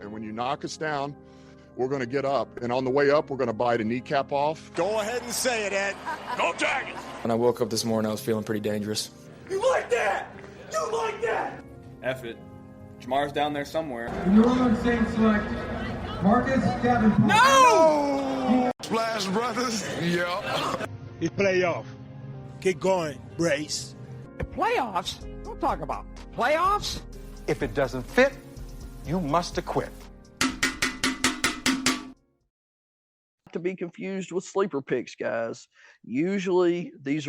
And when you knock us down, we're going to get up. And on the way up, we're going to bite a kneecap off. Go ahead and say it, Ed. Go Tigers! When I woke up this morning, I was feeling pretty dangerous. You like that? You like that? F it. Jamar's down there somewhere. The New Orleans Saints select Marcus Davenport. No! Splash Brothers? Yeah. It's playoff. Keep going, Brace. The playoffs? Don't talk about playoffs. If it doesn't fit, you must acquit. To be confused with sleeper picks, guys. Usually those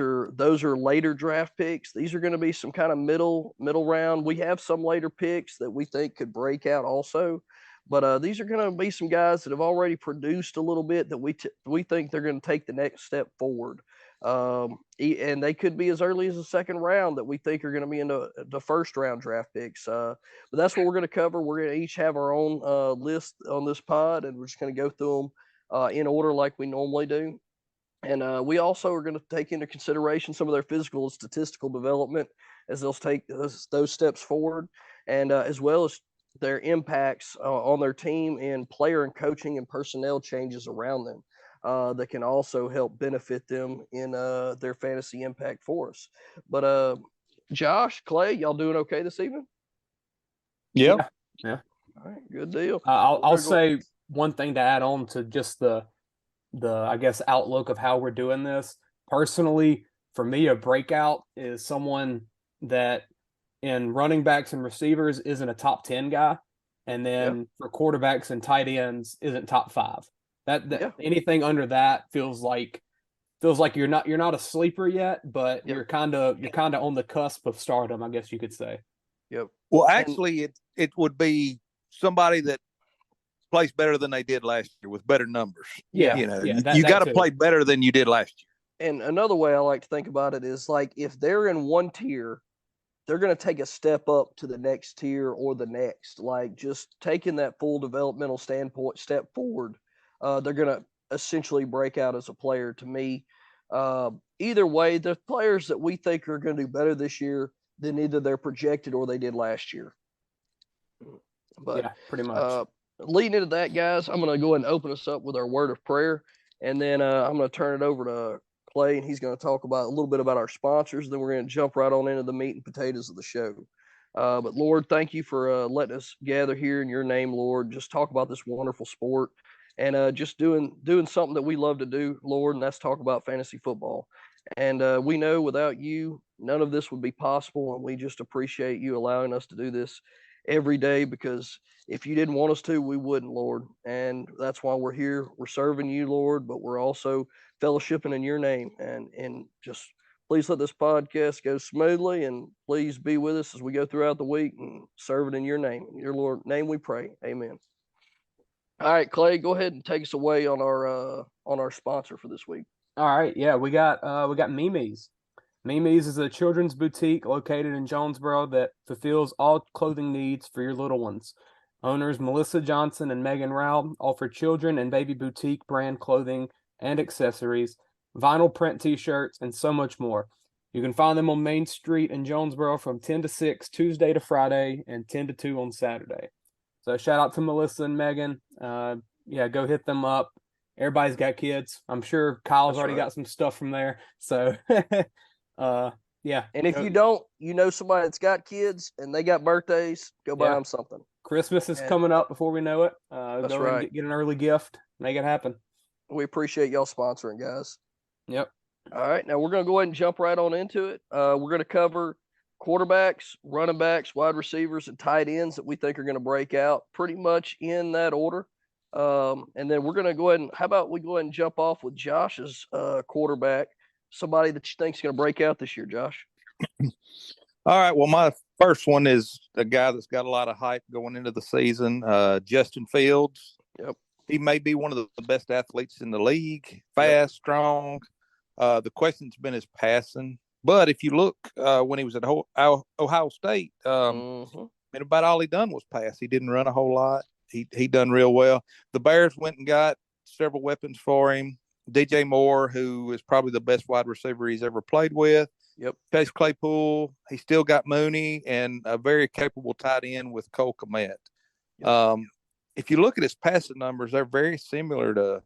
are later draft picks. These are going to be some kind of middle round. We have some later picks that we think could break out also, but these are going to be some guys that have already produced a little bit that we think they're going to take the next step forward. And they could be as early as the second round that we think are going to be into the first round draft picks. But that's what we're going to cover. We're going to each have our own list on this pod, and we're just going to go through them in order like we normally do. And we also are going to take into consideration some of their physical and statistical development as they'll take those steps forward, and as well as their impacts on their team and player and coaching and personnel changes around them that can also help benefit them in their fantasy impact for us. But Josh, Clay, y'all doing okay this evening? Yeah. All right, good deal. I'll say one thing to add on to just the I guess outlook of how we're doing this. Personally, for me, a breakout is someone that in running backs and receivers isn't a top 10 guy, and then for quarterbacks and tight ends isn't top 5. That anything under that feels like you're not a sleeper yet, but you're kind of on the cusp of stardom, I guess you could say. Yep. Well, actually, it would be somebody that plays better than they did last year with better numbers. Yeah. You got to play better than you did last year. And another way I like to think about it is like if they're in one tier, they're going to take a step up to the next tier or the next, like just taking that full developmental step forward. They're going to essentially break out as a player to me. Either way, the players that we think are going to do better this year than either they're projected or they did last year. But yeah, pretty much. Leading into that, guys, I'm going to go ahead and open us up with our word of prayer, and then I'm going to turn it over to Clay, and he's going to talk about a little bit about our sponsors. Then we're going to jump right on into the meat and potatoes of the show. But Lord, thank you for letting us gather here in your name, Lord. Just talk about this wonderful sport, and just doing something that we love to do, Lord, and that's talk about fantasy football. And we know without you, none of this would be possible, and we just appreciate you allowing us to do this every day, because if you didn't want us to, we wouldn't, Lord. And that's why we're here. We're serving you, Lord, but we're also fellowshipping in your name. And just please let this podcast go smoothly, and please be with us as we go throughout the week and serve it in your name. In your Lord name we pray. Amen. All right, Clay, go ahead and take us away on our sponsor for this week. All right, yeah, we got Mimi's. Mimi's is a children's boutique located in Jonesboro that fulfills all clothing needs for your little ones. Owners Melissa Johnson and Megan Rao offer children and baby boutique brand clothing and accessories, vinyl print t-shirts, and so much more. You can find them on Main Street in Jonesboro from 10 to 6 Tuesday to Friday and 10 to 2 on Saturday. So shout out to Melissa and Megan. Go hit them up. Everybody's got kids. I'm sure Kyle's already got some stuff from there. So yeah. And if you don't, you know somebody that's got kids and they got birthdays, go buy them something. Christmas is coming up before we know it. That's go right. And get an early gift. Make it happen. We appreciate y'all sponsoring, guys. Yep. All right. Now we're going to go ahead and jump right on into it. We're going to cover quarterbacks, running backs, wide receivers, and tight ends that we think are going to break out pretty much in that order. And then we're going to go ahead and, how about we go ahead and jump off with Josh's quarterback, somebody that you think is going to break out this year, Josh? All right. Well, my first one is a guy that's got a lot of hype going into the season, Justin Fields. Yep. He may be one of the best athletes in the league, fast, strong. The question's been his passing. But if you look when he was at Ohio State, and about all he done was pass. He didn't run a whole lot. He done real well. The Bears went and got several weapons for him. DJ Moore, who is probably the best wide receiver he's ever played with. Yep. Chase Claypool. He still got Mooney and a very capable tight end with Cole Kmet. Yep. if you look at his passing numbers, they're very similar to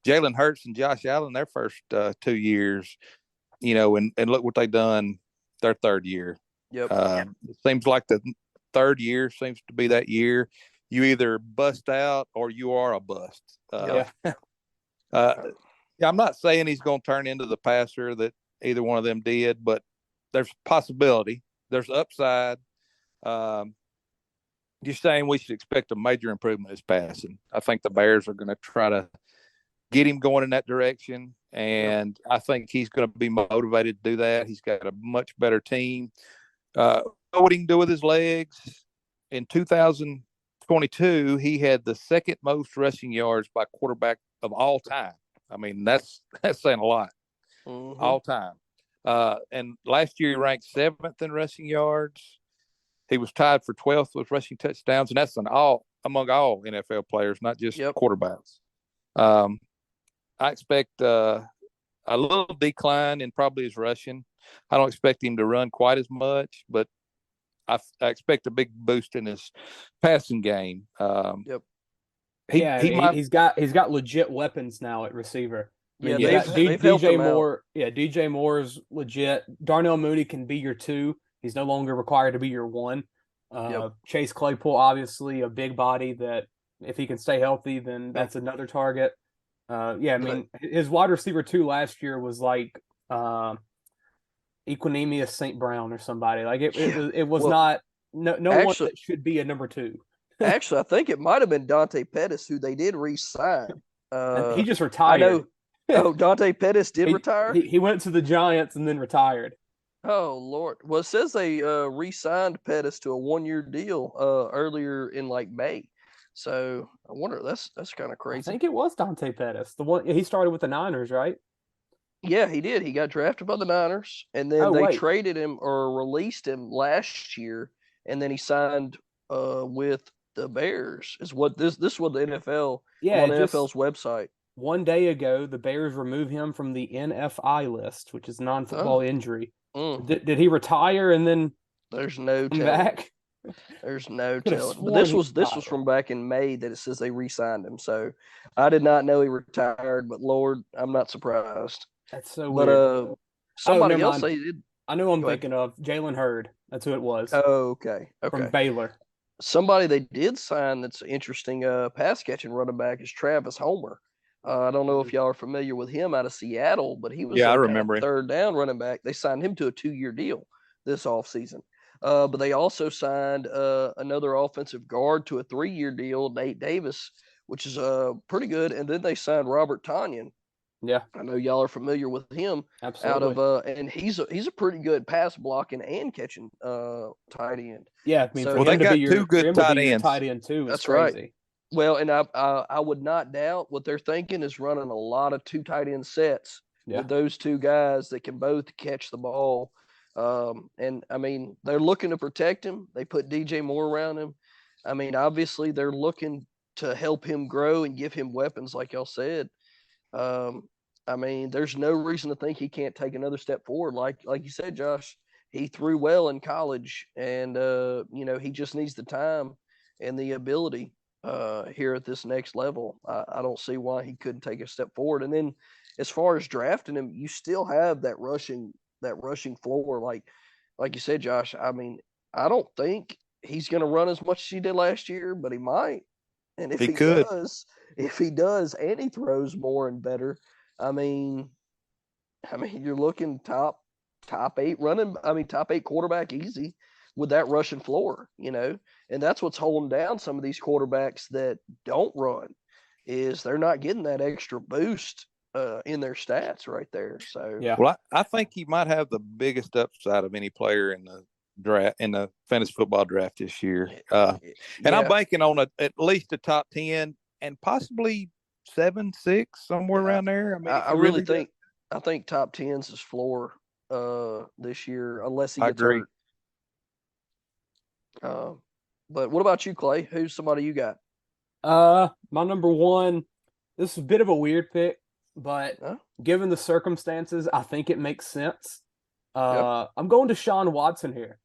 Jalen Hurts and Josh Allen their first 2 years, and look what they've done their third year. Yep. It seems like the third year seems to be that year. You either bust out or you are a bust. I'm not saying he's going to turn into the passer that either one of them did, but there's possibility. There's upside. Just saying we should expect a major improvement in his passing. I think the Bears are going to try to get him going in that direction, and I think he's going to be motivated to do that. He's got a much better team. What he can do with his legs. In 2022, he had the second most rushing yards by quarterback of all time. I mean, that's saying a lot. All time. And last year he ranked 7th in rushing yards. He was tied for 12th with rushing touchdowns, and that's among all NFL players, not just quarterbacks. I expect a little decline in probably his rushing. I don't expect him to run quite as much, but I expect a big boost in his passing game. He's got legit weapons now at receiver. I mean, DJ Moore. Yeah, DJ Moore is legit. Darnell Mooney can be your 2. He's no longer required to be your 1. Chase Claypool, obviously a big body that if he can stay healthy, then that's another target. His wide receiver 2 last year was like Equanimous St. Brown or somebody. Like it was not one that should be a number 2. Actually, I think it might have been Dante Pettis who they did re-sign. He just retired. I know. Oh, Dante Pettis did retire? He went to the Giants and then retired. Oh, Lord. Well, it says they re-signed Pettis to a 1-year deal earlier in like May. So I wonder, that's kind of crazy. I think it was Dante Pettis. The one he started with the Niners, right? Yeah, he did. He got drafted by the Niners, and then they traded him or released him last year, and then he signed with the Bears. Is what this was the NFL on the NFL's website. One day ago, the Bears removed him from the NFI list, which is non-football injury. Did he retire and then there's no come back? There's no telling. But this was from back in May that it says they re-signed him. So I did not know he retired, but Lord, I'm not surprised. That's so weird. But somebody else they did. I know I'm thinking of Jalen Hurd. That's who it was. Oh, okay. From Baylor. Somebody they did sign that's interesting pass catching running back is Travis Homer. I don't know if y'all are familiar with him out of Seattle, but he was I remember third down running back. They signed him to a 2-year deal this offseason. But they also signed another offensive guard to a 3-year deal, Nate Davis, which is pretty good. And then they signed Robert Tonyan. Yeah, I know y'all are familiar with him. Absolutely. Out of and he's a pretty good pass blocking and catching tight end. Yeah, I mean, so, they got 2 good tight ends. Tight end too. That's crazy. Right. Well, and I would not doubt what they're thinking is running a lot of 2 tight end sets with those 2 guys that can both catch the ball. And I mean, they're looking to protect him. They put DJ Moore around him. I mean, obviously they're looking to help him grow and give him weapons, like y'all said. I mean, there's no reason to think he can't take another step forward. Like you said, Josh, he threw well in college, and he just needs the time and the ability here at this next level. I don't see why he couldn't take a step forward. And then, as far as drafting him, you still have that rushing floor, like you said, Josh. I mean, I don't think he's going to run as much as he did last year, but he might. And if he does, and he throws more and better, I mean, you're looking top 8 top 8 quarterback easy with that rushing floor, and that's what's holding down some of these quarterbacks that don't run, is they're not getting that extra boost in their stats right there. So well, I think he might have the biggest upside of any player in the draft, in the fantasy football draft this year. And I'm banking on at least a top 10 and possibly 7, 6, somewhere around there. I mean, I think top 10's his floor this year, unless he gets hurt. But what about you, Clay? Who's somebody you got? My number 1, this is a bit of a weird pick, but given the circumstances, I think it makes sense. I'm going to Deshaun Watson here.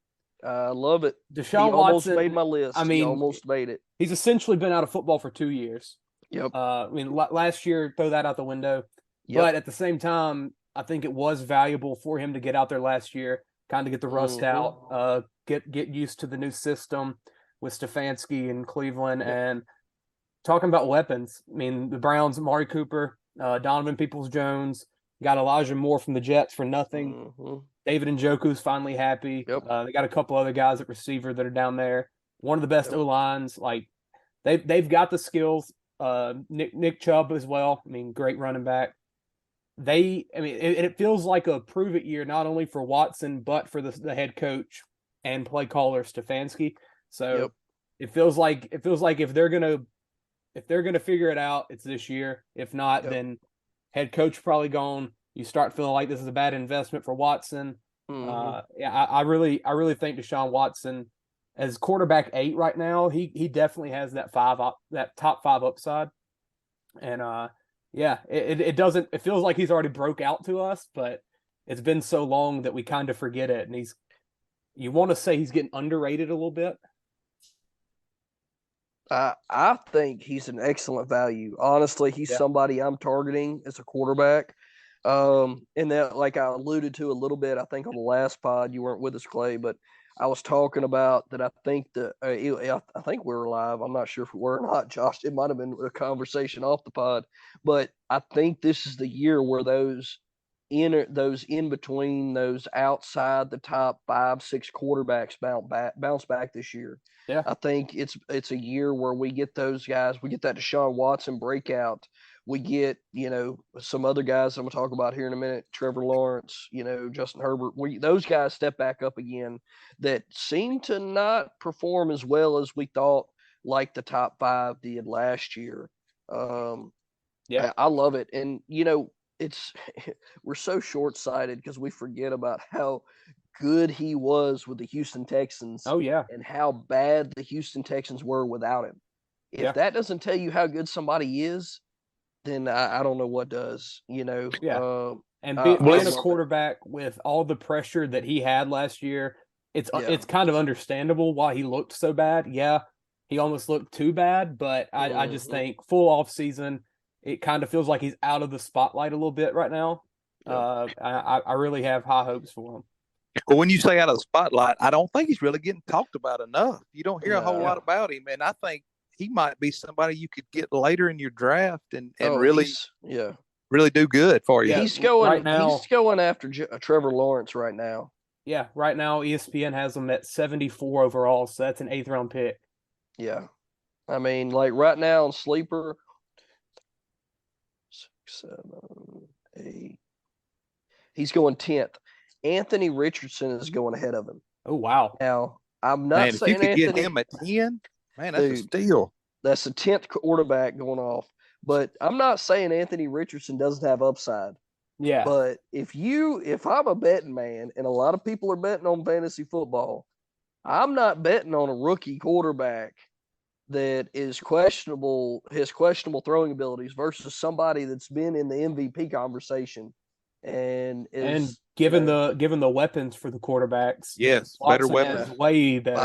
I love it. Deshaun he almost Watson made my list. I mean, he almost made it. He's essentially been out of football for 2 years. Yep. I mean, last year, throw that out the window. Yep. But at the same time, I think it was valuable for him to get out there last year, kind of get the rust out, get used to the new system with Stefanski in Cleveland. Yep. And talking about weapons, I mean, the Browns, Amari Cooper, Donovan Peoples-Jones, got Elijah Moore from the Jets for nothing. David Njoku's finally happy. Yep. They got a couple other guys at receiver that are down there. One of the best O-lines. Like, they've got the skills. Nick Chubb as well. I mean, great running back. It feels like a prove it year, not only for Watson, but for the head coach and play caller Stefanski. So it feels like if they're gonna figure it out, it's this year. If not, then head coach probably gone. You start feeling like this is a bad investment for Watson. I really think Deshaun Watson, as quarterback 8 right now, he definitely has that top 5 upside. And it feels like he's already broke out to us, but it's been so long that we kind of forget it. And you want to say he's getting underrated a little bit. I think he's an excellent value. Honestly, he's somebody I'm targeting as a quarterback. And that, like I alluded to a little bit, I think on the last pod, you weren't with us, Clay, but I was talking about that. I think I think we were live. I'm not sure if we were or not, Josh. It might have been a conversation off the pod, but I think this is the year where those in between, those outside the top 5-6 quarterbacks bounce back this year. Yeah, I think it's a year where we get those guys. We get that Deshaun Watson breakout. We get, some other guys I'm going to talk about here in a minute, Trevor Lawrence, Justin Herbert. Those guys step back up again that seem to not perform as well as we thought, like the top 5 did last year. I love it. And, we're so short-sighted because we forget about how good he was with the Houston Texans. Oh, yeah. And how bad the Houston Texans were without him. If that doesn't tell you how good somebody is, then I don't know what does, Yeah. And being a quarterback with all the pressure that he had last year, it's kind of understandable why he looked so bad. Yeah, he almost looked too bad, but I just think full off season, it kind of feels like he's out of the spotlight a little bit right now. I really have high hopes for him. Well, when you say out of the spotlight, I don't think he's really getting talked about enough. You don't hear a whole lot about him, and I think he might be somebody you could get later in your draft and really do good for you. He's going after Trevor Lawrence right now. Yeah, right now ESPN has him at 74 overall, so that's an 8th round pick. Yeah. I mean, like right now on Sleeper, 6, 7, 8. He's going 10th. Anthony Richardson is going ahead of him. Oh, wow. Now, I'm not saying if you could get him at 10, man, that's a steal. That's the 10th quarterback going off. But I'm not saying Anthony Richardson doesn't have upside. Yeah. But if I'm a betting man, and a lot of people are betting on fantasy football, I'm not betting on a rookie quarterback that is questionable, his questionable throwing abilities versus somebody that's been in the MVP conversation and given the weapons for the quarterbacks. Yes, Watson better weapons. Way better.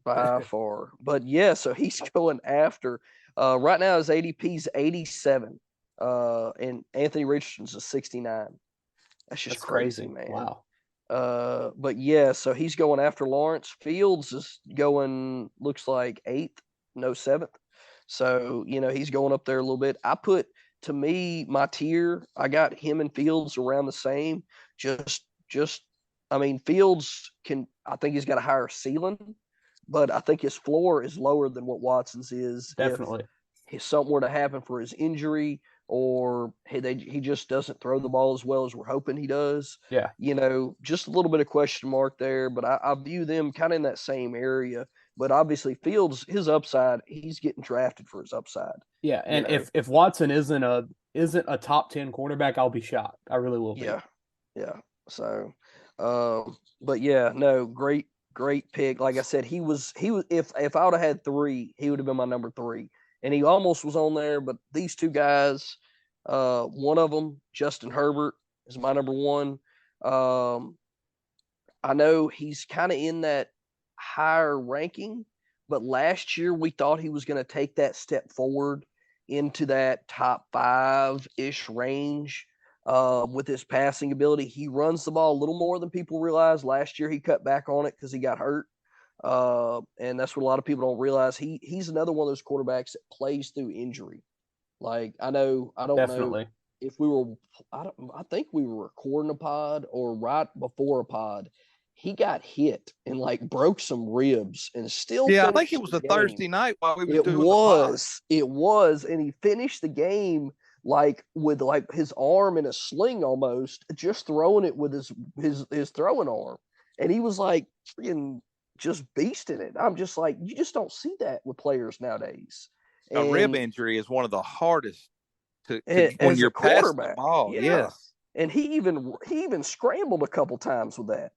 By far. But yeah, so he's going after right now his ADP's 87. And Anthony Richardson's a 69. That's crazy, man. Wow. But yeah, so he's going after Lawrence. Fields is going, looks like 8th, no 7th. So, he's going up there a little bit. To me, my tier, I got him and Fields around the same. Fields I think he's got a higher ceiling, but I think his floor is lower than what Watson's is. Definitely. If something were to happen for his injury, or he just doesn't throw the ball as well as we're hoping he does. Yeah. Just a little bit of question mark there, but I view them kind of in that same area. But obviously Fields, his upside, he's getting drafted for his upside. Yeah, and if Watson isn't a top 10 quarterback, I'll be shocked. I really will be. Yeah. So, but yeah, no, great pick. Like I said, he was if I would have had 3, he would have been my number 3. And he almost was on there, but these two guys, one of them, Justin Herbert, is my number 1. I know he's kind of in that higher ranking, but last year we thought he was going to take that step forward into that top 5-ish range with his passing ability. He runs the ball a little more than people realize. Last year he cut back on it because he got hurt. And that's what a lot of people don't realize. He's another one of those quarterbacks that plays through injury. Like I don't know if we were, I think we were recording a pod or right before a pod. He got hit and like broke some ribs and still. Yeah, I think it was a Thursday night while we were doing the pod. It was, and he finished the game like with like his arm in a sling almost, just throwing it with his throwing arm, and he was like freaking just beasting it. I'm just like, you just don't see that with players nowadays. A rib injury is one of the hardest to when you're passing the ball. Yeah. Yes. And he even scrambled a couple times with that.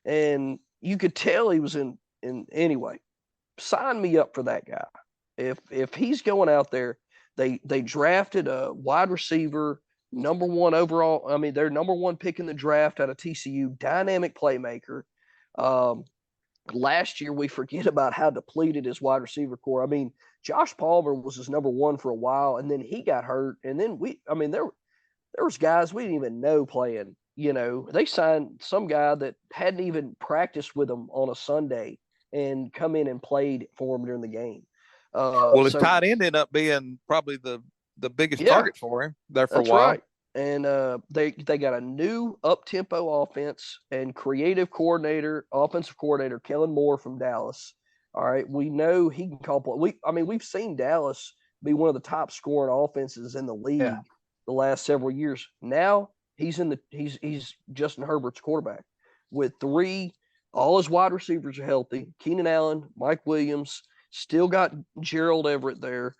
And you could tell he was in anyway. Sign me up for that guy. If he's going out there, they drafted a wide receiver, number 1 overall. I mean, their number 1 pick in the draft out of TCU, dynamic playmaker. Last year we forget about how depleted his wide receiver core. I mean, Josh Palmer was his number 1 for a while, and then he got hurt. And then there was guys we didn't even know playing. You know, they signed some guy that hadn't even practiced with them on a Sunday and come in and played for him during the game. His tight end ended up being probably the biggest target for him there for a while. Right. And they got a new up-tempo offense and offensive coordinator, Kellen Moore from Dallas. All right, we know he can call play. We've seen Dallas be one of the top scoring offenses in the league the last several years. Now he's Justin Herbert's quarterback with all his wide receivers are healthy. Keenan Allen, Mike Williams, still got Gerald Everett there.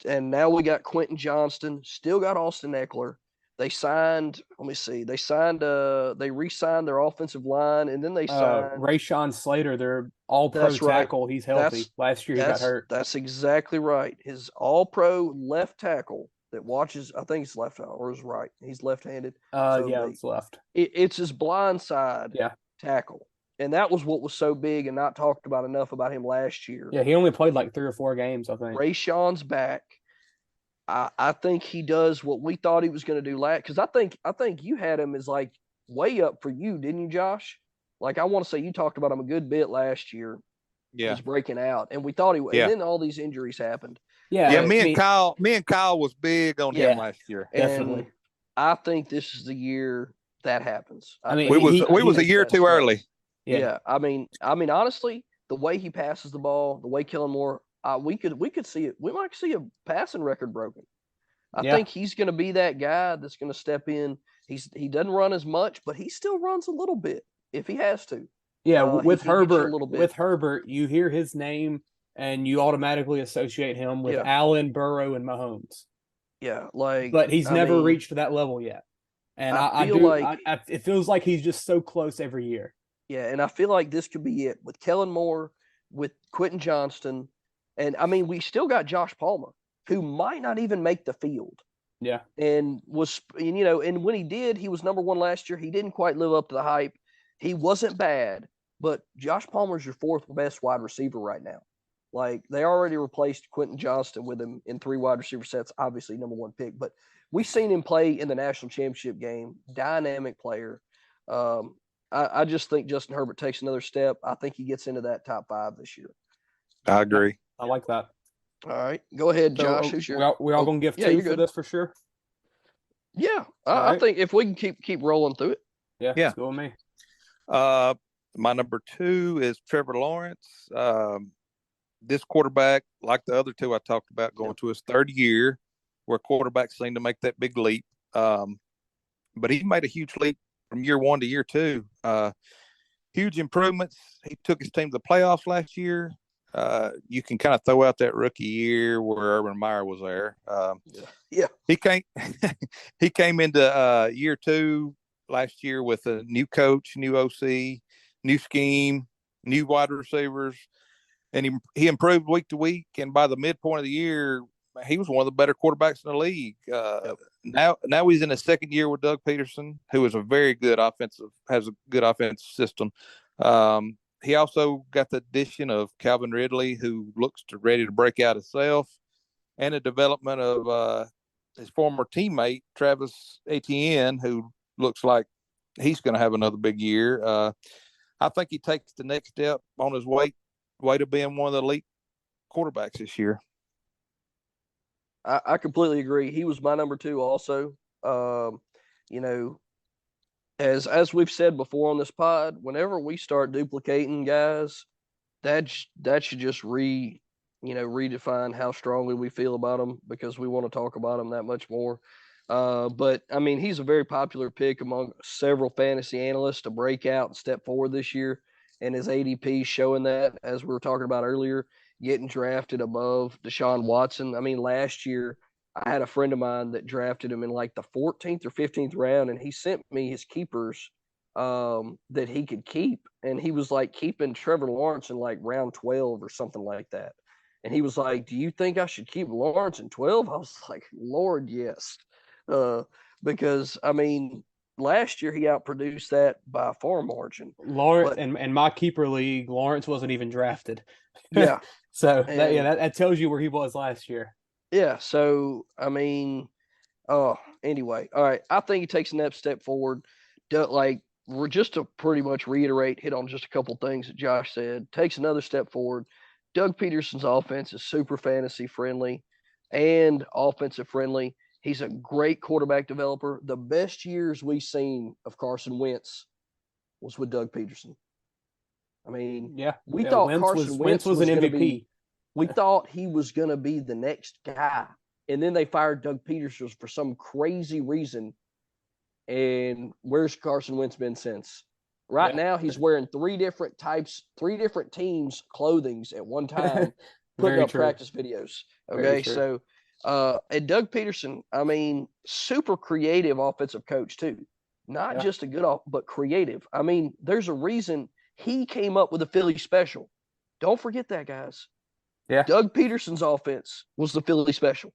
And now we got Quentin Johnston, still got Austin Eckler. They signed, they re-signed their offensive line, and then they signed Rashawn Slater, their all-pro tackle. He's healthy. Last year he got hurt. That's exactly right. His all-pro left tackle that watches, I think it's left or his right. He's left-handed. It's left. It's his blind side tackle. And that was what was so big and not talked about enough about him last year. Yeah, he only played like 3 or 4 games, I think. Rashawn's back. I think he does what we thought he was going to do last. Because I think you had him as like way up for you, didn't you, Josh? Like I want to say you talked about him a good bit last year. Yeah, he's breaking out, and we thought he would. Yeah. And then all these injuries happened. Yeah. Me and Kyle was big on him last year. Definitely. And I think this is the year that happens. We was a year too early. Yeah. I mean, honestly, the way he passes the ball, the way Kellen Moore. We could see it. We might see a passing record broken. I think he's going to be that guy that's going to step in. He doesn't run as much, but he still runs a little bit if he has to. Yeah, with Herbert, you hear his name and you automatically associate him with Allen, Burrow, and Mahomes. Yeah, but he's never reached that level yet. And it feels like he's just so close every year. Yeah, and I feel like this could be it with Kellen Moore, with Quentin Johnston. And we still got Josh Palmer, who might not even make the field. Yeah. And and when he did, he was number 1 last year. He didn't quite live up to the hype. He wasn't bad, but Josh Palmer's your 4th best wide receiver right now. Like they already replaced Quentin Johnston with him in 3 wide receiver sets, obviously number 1 pick, but we've seen him play in the national championship game. Dynamic player. I just think Justin Herbert takes another step. I think he gets into that top 5 this year. I agree. I like that. All right. Go ahead, Josh. Who's your... We all going to give 2 for this for sure? Yeah. I think if we can keep rolling through it. Yeah. Let's go with me. My number 2 is Trevor Lawrence. This quarterback, like the other 2 I talked about, going to his 3rd year, where quarterbacks seem to make that big leap. But he made a huge leap from year 1 to year 2. Huge improvements. He took his team to the playoffs last year. You can kind of throw out that rookie year where Urban Meyer was there. He came into year 2 last year with a new coach, new OC, new scheme, new wide receivers, and he improved week to week. And by the midpoint of the year, he was one of the better quarterbacks in the league. Now he's in his second year with Doug Peterson, who is has a good offensive system. He also got the addition of Calvin Ridley, who looks ready to break out himself, and the development of his former teammate, Travis Etienne, who looks like he's going to have another big year. I think he takes the next step on his way to being one of the elite quarterbacks this year. I completely agree. He was my number 2 also. You know, as we've said before on this pod, whenever we start duplicating guys, that should just redefine how strongly we feel about them, because we want to talk about them that much more. But I mean, he's a very popular pick among several fantasy analysts to break out and step forward this year, and his ADP showing that, as we were talking about earlier, getting drafted above Deshaun Watson. I mean, last year I had a friend of mine that drafted him in like the 14th or 15th round, and he sent me his keepers that he could keep, and he was like keeping Trevor Lawrence in like round 12 or something like that. And he was like, "Do you think I should keep Lawrence in 12?" I was like, "Lord, yes." Because I mean, last year he outproduced that by a far margin. Lawrence and my keeper league, Lawrence wasn't even drafted. Yeah. So that tells you where he was last year. Yeah. So I mean, anyway, all right. I think he takes a next step forward. We're just to pretty much hit on just a couple things that Josh said. Takes another step forward. Doug Peterson's offense is super fantasy friendly and offensive friendly. He's a great quarterback developer. The best years we've seen of Carson Wentz was with Doug Peterson. I mean, we thought Carson Wentz was an MVP. We thought he was going to be the next guy. And then they fired Doug Peterson for some crazy reason. And where's Carson Wentz been since? Right now, he's wearing three different teams' clothings at one time, putting up practice videos. Okay, so and Doug Peterson, I mean, super creative offensive coach too. Not just a good but creative. I mean, there's a reason he came up with a Philly special. Don't forget that, guys. Yeah. Doug Peterson's offense was the Philly special.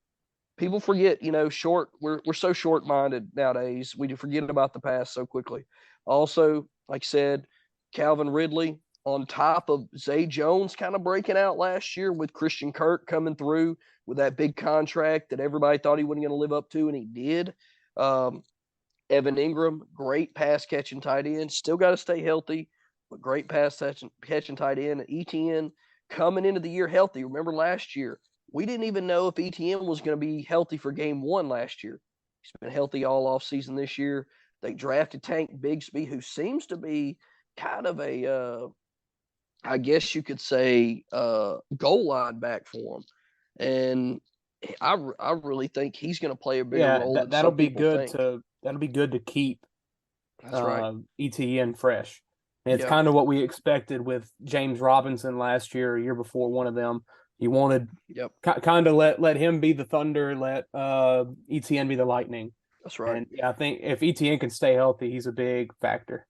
People forget, we're so short-minded nowadays. We forget about the past so quickly. Also, like I said, Calvin Ridley on top of Zay Jones kind of breaking out last year with Christian Kirk coming through with that big contract that everybody thought he wasn't going to live up to, and he did. Evan Ingram, great pass-catching tight end. Still got to stay healthy, but great pass-catching tight end. ETN coming into the year healthy. Remember last year, we didn't even know if ETN was going to be healthy for game 1 last year. He's been healthy all offseason this year. They drafted Tank Bigsby, who seems to be kind of a, I guess you could say, goal line back for him. And I really think he's going to play a bigger role than that'll some be people good think. That'll be good to keep. That's right. ETN fresh. And it's kind of what we expected with James Robinson last year, a year before, one of them. You wanted kind of let him be the Thunder, let ETN be the Lightning. That's right. And I think if ETN can stay healthy, he's a big factor.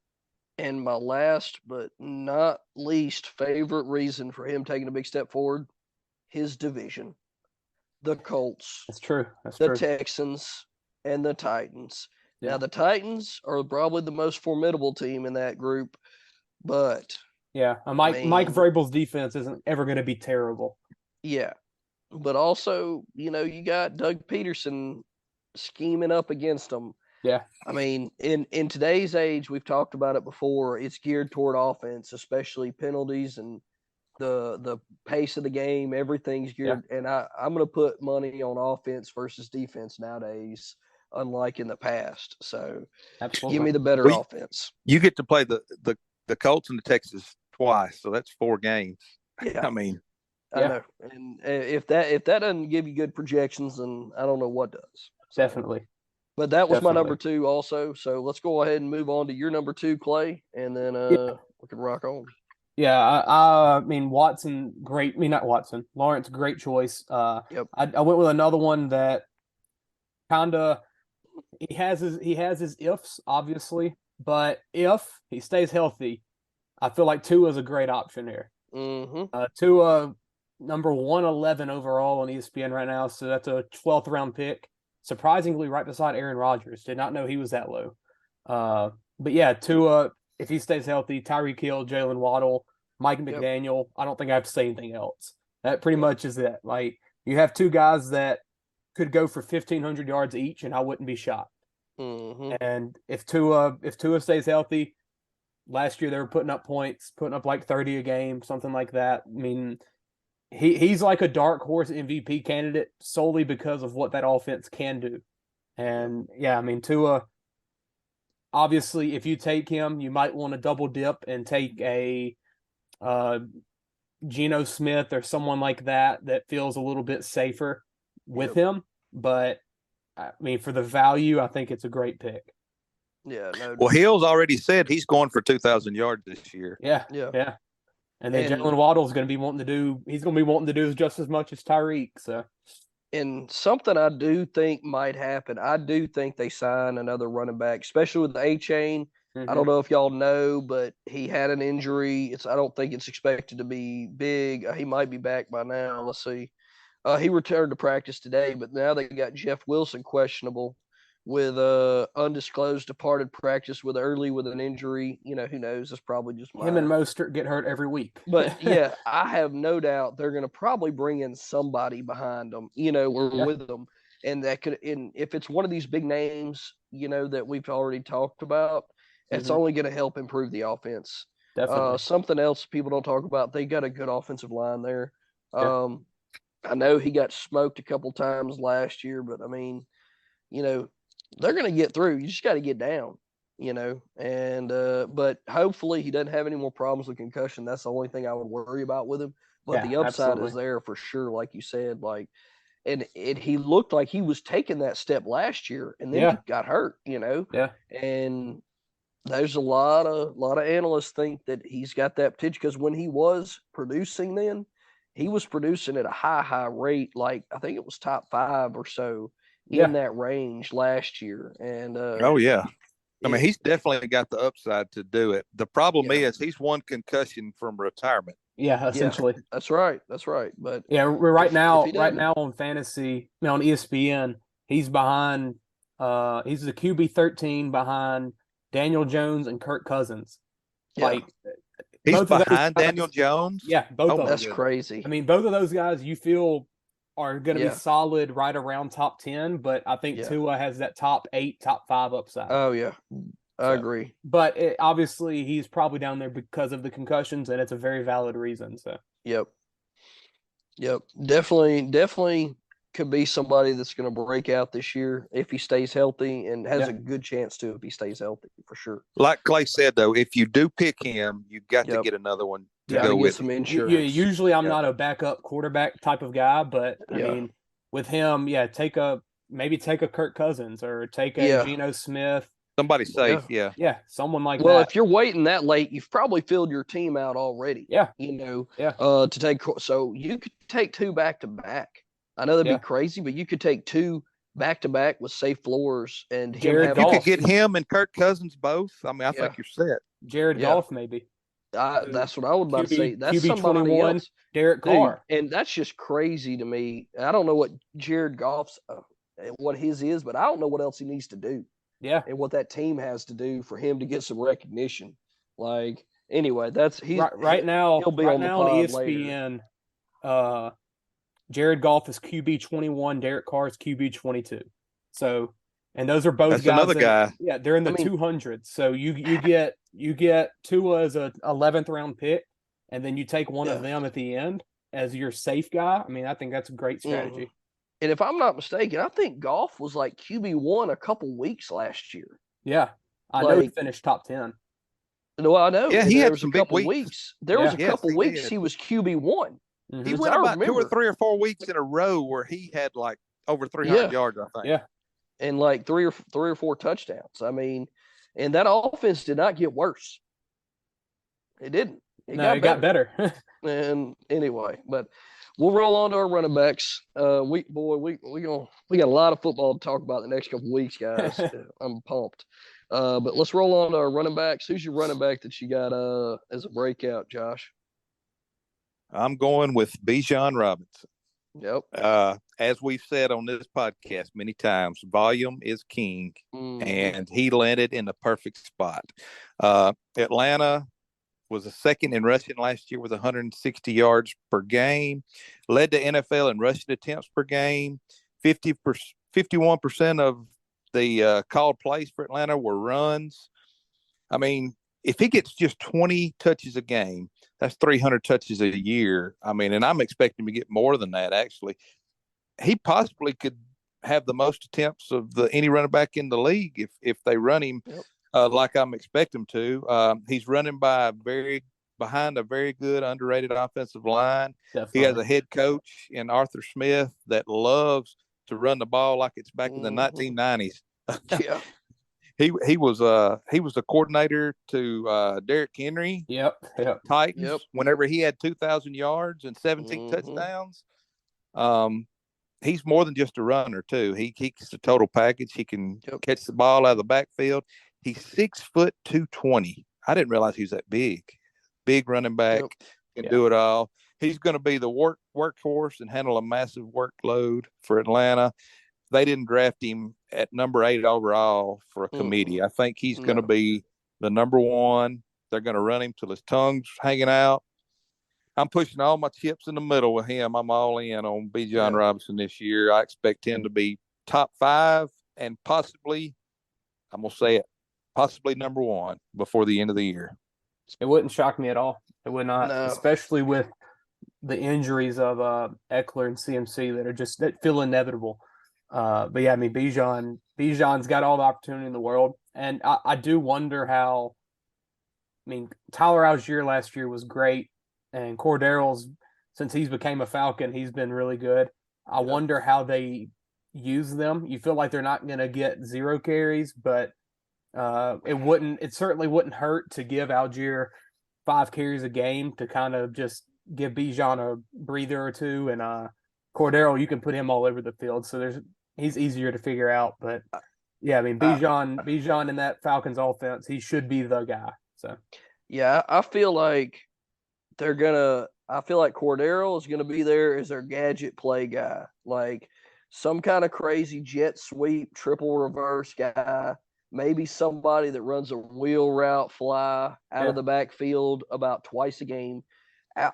And my last but not least favorite reason for him taking a big step forward, his division. The Colts. That's true. The Texans and the Titans. Yeah. Now, the Titans are probably the most formidable team in that group, but Mike Vrabel's defense isn't ever going to be terrible. Yeah, but also, you got Doug Peterson scheming up against them. Yeah. I mean, in today's age, we've talked about it before, it's geared toward offense, especially penalties and the pace of the game. Everything's geared. Yeah. And I'm going to put money on offense versus defense nowadays, unlike in the past. So give me the better offense. You get to play the Colts and the Texans twice, so that's 4 games. Yeah. I mean, I know. And if that doesn't give you good projections, then I don't know what does. So, definitely. But that was my number 2 also. So let's go ahead and move on to your number 2, Clay, and then we can rock on. Yeah, I mean Watson, great. I mean not Watson, Lawrence, great choice. I went with another one that he has his ifs, obviously, but if he stays healthy, I feel like Tua is a great option here. Mm-hmm. Tua number 111 overall on ESPN right now, so that's a 12th round pick. Surprisingly, right beside Aaron Rodgers. Did not know he was that low. But yeah, Tua, if he stays healthy, Tyreek Hill, Jalen Waddle, Mike McDaniel. I don't think I have to say anything else. That pretty much is it. Like, you have two guys that could go for 1,500 yards each, and I wouldn't be shocked. Mm-hmm. And if Tua stays healthy, last year they were putting up points, putting up like 30 a game, something like that. I mean, he's like a dark horse MVP candidate solely because of what that offense can do. And yeah, I mean, Tua, obviously, if you take him, you might want to double dip and take a Geno Smith or someone like that feels a little bit safer with him. But I mean, for the value, I think it's a great pick. Yeah. No, well, Hill's already said he's going for 2,000 yards this year. Yeah. And then Jalen Waddle's going to be wanting to do just as much as Tyreek. So, and something I do think might happen. I do think they sign another running back, especially with the A-Chain. mm-hmm. I don't know if y'all know, but he had an injury. I don't think it's expected to be big. He might be back by now. Let's see. He returned to practice today, but now they got Jeff Wilson questionable with undisclosed departed practice with an injury. You know, who knows? It's probably just him and Mostert get hurt every week. But yeah, I have no doubt they're going to probably bring in somebody behind them, or with them. And if it's one of these big names, that we've already talked about, it's only going to help improve the offense. Definitely. Something else people don't talk about, they got a good offensive line there. I know he got smoked a couple times last year, but I mean, they're going to get through. You just got to get down, and but hopefully he doesn't have any more problems with concussion. That's the only thing I would worry about with him. But the upside is there for sure, like you said. And he looked like he was taking that step last year, and then he got hurt. And there's a lot of analysts think that he's got that potential because when he was producing, then he was producing at a high rate. Like I think it was top 5 or so. In that range last year. And I mean, he's definitely got the upside to do it. The problem is he's one concussion from retirement. Yeah, essentially. That's right. But yeah, we're right now on fantasy, on ESPN, he's behind he's the QB 13 behind Daniel Jones and Kirk Cousins. Like he's behind Daniel Jones. Yeah, both of them. That's crazy. I mean, both of those guys you feel are going to be solid right around top 10, but I think Tua has that top 8, top 5 upside. Oh, yeah. I agree. But obviously, he's probably down there because of the concussions, and it's a very valid reason. So. Yep. Definitely could be somebody that's going to break out this year if he stays healthy and has a good chance to if he stays healthy, for sure. Like Clay said, though, if you do pick him, you got to get another one. Go with some insurance. Usually I'm not a backup quarterback type of guy, but I mean, with him, take a Kirk Cousins or take a Geno Smith. Somebody safe, someone like that. Well, if you're waiting that late, you've probably filled your team out already. To take, so you could take 2 back to back. I know that'd be crazy, but you could take 2 back to back with safe floors and you could get him and Kirk Cousins both. I mean, I think you're set. Jared Goff, maybe. That's what I was about to say. That's QB somebody 21, else. Derek Carr. Dude, and that's just crazy to me. I don't know what Jared Goff's what his is, but I don't know what else he needs to do. Yeah. And what that team has to do for him to get some recognition. Like, anyway, right now. He'll be on ESPN. Jared Goff is QB 21. Derek Carr is QB 22. So, and those are both guys. Another guy. Yeah, they're in the 200s. So you get Tua as a 11th round pick, and then you take one of them at the end as your safe guy. I mean, I think that's a great strategy. And if I'm not mistaken, I think Goff was like QB1 a couple weeks last year. Yeah, I know he finished top 10. No, I know. Yeah, he had some big weeks. There was a couple weeks he was QB1. Mm-hmm. He went about 2 or 3 or 4 weeks in a row where he had like over 300 yards, I think. Yeah, and like three or four touchdowns. I mean, and that offense did not get worse. It didn't. It got better. And anyway, but we'll roll on to our running backs. We got a lot of football to talk about the next couple of weeks, guys. I'm pumped. But let's roll on to our running backs. Who's your running back that you got as a breakout, Josh? I'm going with Bijan Robinson. Yep. As we've said on this podcast many times, volume is king, and he landed in the perfect spot. Atlanta was a second in rushing last year with 160 yards per game, led the NFL in rushing attempts per game. 51% of the called plays for Atlanta were runs. I mean, if he gets just 20 touches a game, that's 300 touches a year. I mean, and I'm expecting to get more than that, actually. He possibly could have the most attempts of any running back in the league if they run him like I'm expecting him to. He's running behind a very good, underrated offensive line. Definitely. He has a head coach in Arthur Smith that loves to run the ball like it's back in the 1990s. Yeah. He was a coordinator to Derrick Henry. Yep. Titans. Yep. Whenever he had 2,000 yards and 17 touchdowns. He's more than just a runner too. He's a total package. He can catch the ball out of the backfield. He's 6'2", 220. I didn't realize he was that big. Big running back, can do it all. He's going to be the workhorse and handle a massive workload for Atlanta. They didn't draft him at number 8 overall for a committee. I think he's going to be the number 1. They're going to run him till his tongue's hanging out. I'm pushing all my chips in the middle with him. I'm all in on Bijan Robinson this year. I expect him to be top 5 and possibly, I'm going to say it, possibly number 1 before the end of the year. It wouldn't shock me at all. It would not, No. especially with the injuries of Eckler and CMC that feel inevitable. But yeah, I mean, Bijan's got all the opportunity in the world. And I do wonder how, I mean, Tyler Algier last year was great. And Cordarrelle's, since he's became a Falcon, he's been really good. I wonder how they use them. You feel like they're not going to get 0 carries, but it certainly wouldn't hurt to give Algier 5 carries a game to kind of just give Bijan a breather or two. And Cordarrelle, you can put him all over the field. So he's easier to figure out. But yeah, I mean, Bijan in that Falcons offense, he should be the guy. So yeah, I feel like Cordarrelle is gonna be there as their gadget play guy, like some kind of crazy jet sweep, triple reverse guy, maybe somebody that runs a wheel route fly out of the backfield about twice a game.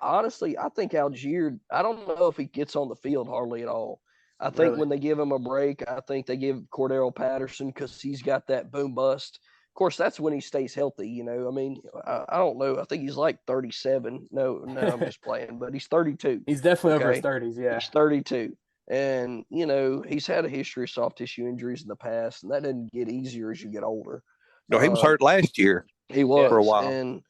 Honestly, I think Algier, I don't know if he gets on the field hardly at all. I think when they give him a break, I think they give Cordero Patterson because he's got that boom bust. Of course, that's when he stays healthy, you know. I mean, I don't know. I think he's like 37. No, I'm just playing, but he's 32. He's definitely over his 30s, yeah. He's 32. And, you know, he's had a history of soft tissue injuries in the past, and that doesn't get easier as you get older. No, he was hurt last year. He was. For a while. And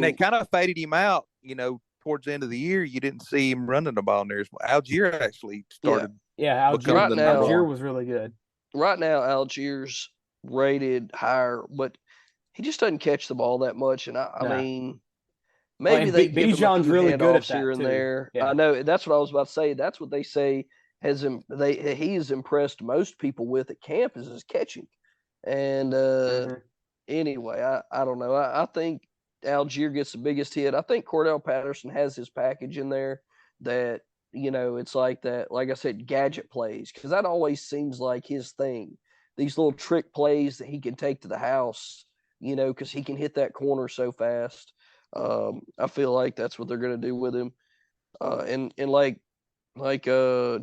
they kind of faded him out, you know, towards the end of the year. You didn't see him running the ball near as well. Algier actually started. Yeah, Algier was really good. Right now, Algier's rated higher, but he just doesn't catch the ball that much. And I mean, maybe they give him a few really good at that here and too. there. Yeah. I know that's what I was about to say. That's what they say he has impressed most people with at camp is his catching. And anyway, I don't know. I think Algier gets the biggest hit. I think Cordell Patterson has his package in there that, you know, it's like that, like I said, gadget plays, because that always seems like his thing. These little trick plays that he can take to the house, you know, because he can hit that corner so fast. I feel like that's what they're going to do with him. And like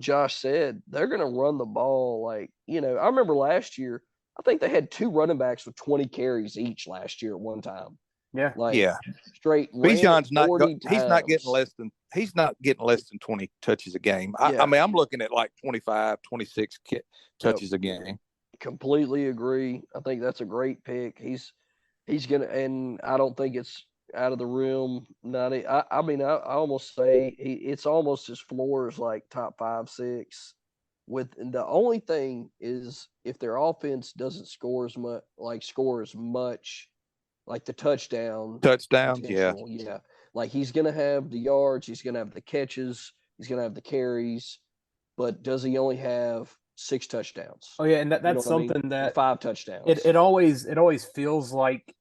Josh said, they're going to run the ball. Like, you know, I remember last year, I think they had 2 running backs with 20 carries each last year at one time. Yeah. Straight. Bijan's he's not getting less than 20 touches a game. I mean, I'm looking at like 25, 26 touches a game. Completely agree. I think that's a great pick. He's gonna, and I don't think it's out of the realm. I mean, I almost say it's almost his floor is like top 5, 6. And the only thing is if their offense doesn't score as much, like the touchdowns, yeah. Like he's gonna have the yards, he's gonna have the catches, he's gonna have the carries, but does he only have 6 touchdowns? Oh yeah, and that's you know something I mean? that 5 touchdowns. It always feels like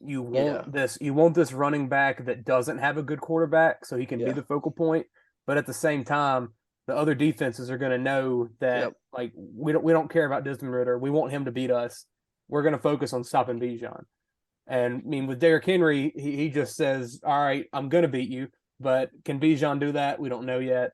you want this running back that doesn't have a good quarterback so he can be the focal point, but at the same time, the other defenses are going to know that like we don't care about Desmond Ridder. We want him to beat us. We're going to focus on stopping Bijan. And I mean, with Derrick Henry, he just says, "All right, I'm going to beat you." But can Bijan do that? We don't know yet.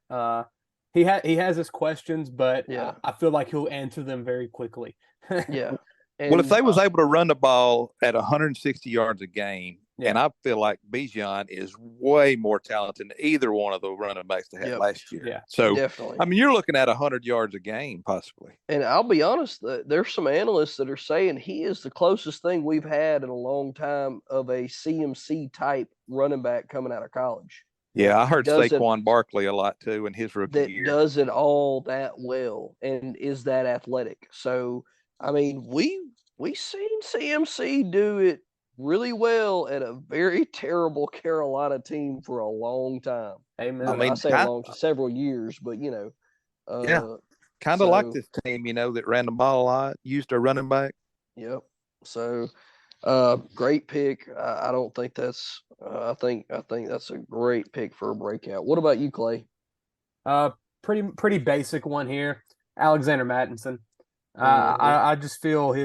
He has his questions, but I feel like he'll answer them very quickly. And, well, if they was able to run the ball at 160 yards a game, and I feel like Bijan is way more talented than either one of the running backs they had last year. Yeah, so definitely. I mean, you're looking at 100 yards a game possibly. And I'll be honest, there's some analysts that are saying he is the closest thing we've had in a long time of a CMC type running back coming out of college. Yeah, I heard Saquon Barkley a lot too in his rookie year. Does it all that well and is that athletic. So, I mean, we seen CMC do it really well at a very terrible Carolina team for a long time. Amen. I mean, I say several years, but kind of like this team, that ran the ball a lot, used their running back. Yep. So, great pick. I don't think that's. I think that's a great pick for a breakout. What about you, Clay? Pretty basic one here. Alexander Mattinson. I just feel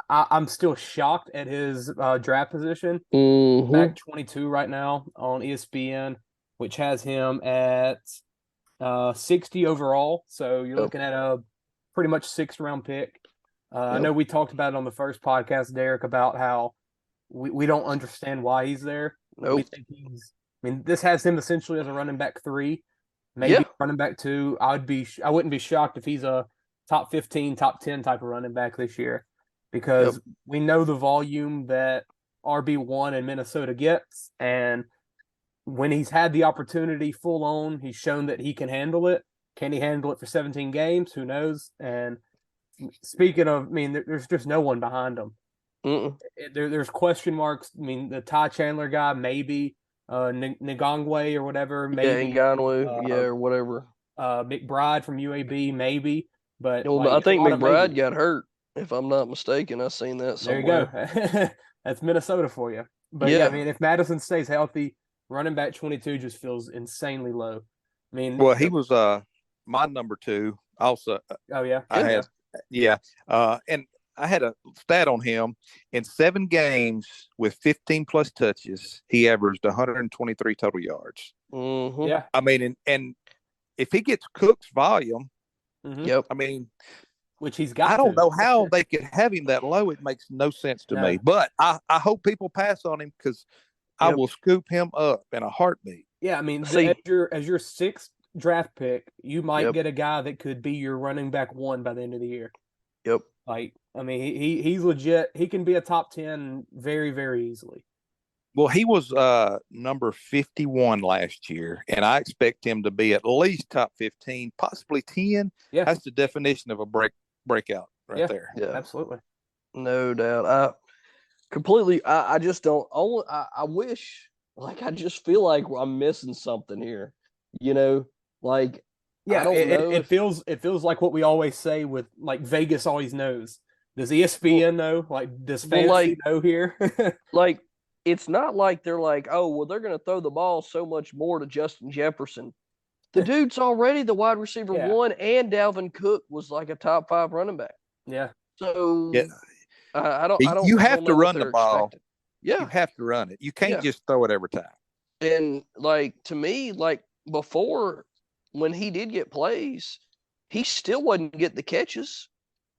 I'm still shocked at his draft position. Back 22 right now on ESPN, which has him at 60 overall. So you're looking at a pretty much 6th round pick. I know we talked about it on the first podcast, Derek, about how we don't understand why he's there. Nope. We think this has him essentially as a running back 3, maybe running back 2. I wouldn't be shocked if he's a top 15, top 10 type of running back this year, because we know the volume that RB1 in Minnesota gets, and when he's had the opportunity full on, he's shown that he can handle it. Can he handle it for 17 games? Who knows? And speaking of, there's just no one behind him. There's question marks. The Ty Chandler guy, maybe Ngongwe or whatever, maybe Ngannou, or whatever. McBride from UAB, maybe. But I think McBride got hurt, if I'm not mistaken. I've seen that somewhere. There you go. That's Minnesota for you. But if Madison stays healthy, running back 22 just feels insanely low. Well, he was my number 2 also. Oh yeah. And I had a stat on him. In 7 games with 15 plus touches, he averaged 123 total yards. Yeah. And if he gets Cook's volume, which he's got. I don't know how they could have him that low. It makes no sense to me. But I hope people pass on him, because I will scoop him up in a heartbeat. Yeah, as your 6th draft pick, you might get a guy that could be your running back 1 by the end of the year. Yep. He's legit. He can be a top 10 very, very easily. Well, he was number 51 last year, and I expect him to be at least top 15, possibly 10. Yeah. That's the definition of a breakout right there. Yeah, absolutely. No doubt. I just don't. I wish, I just feel like I'm missing something here. I don't know. It feels like what we always say with Vegas always knows. Does ESPN know? Does fantasy know here? It's not like they're like, oh, well, they're going to throw the ball so much more to Justin Jefferson. The dude's already the wide receiver 1, and Dalvin Cook was like a top 5 running back. Yeah. So I don't. You have to run the ball. Expecting. Yeah. You have to run it. You can't just throw it every time. And to me, before, when he did get plays, he still wasn't getting the catches.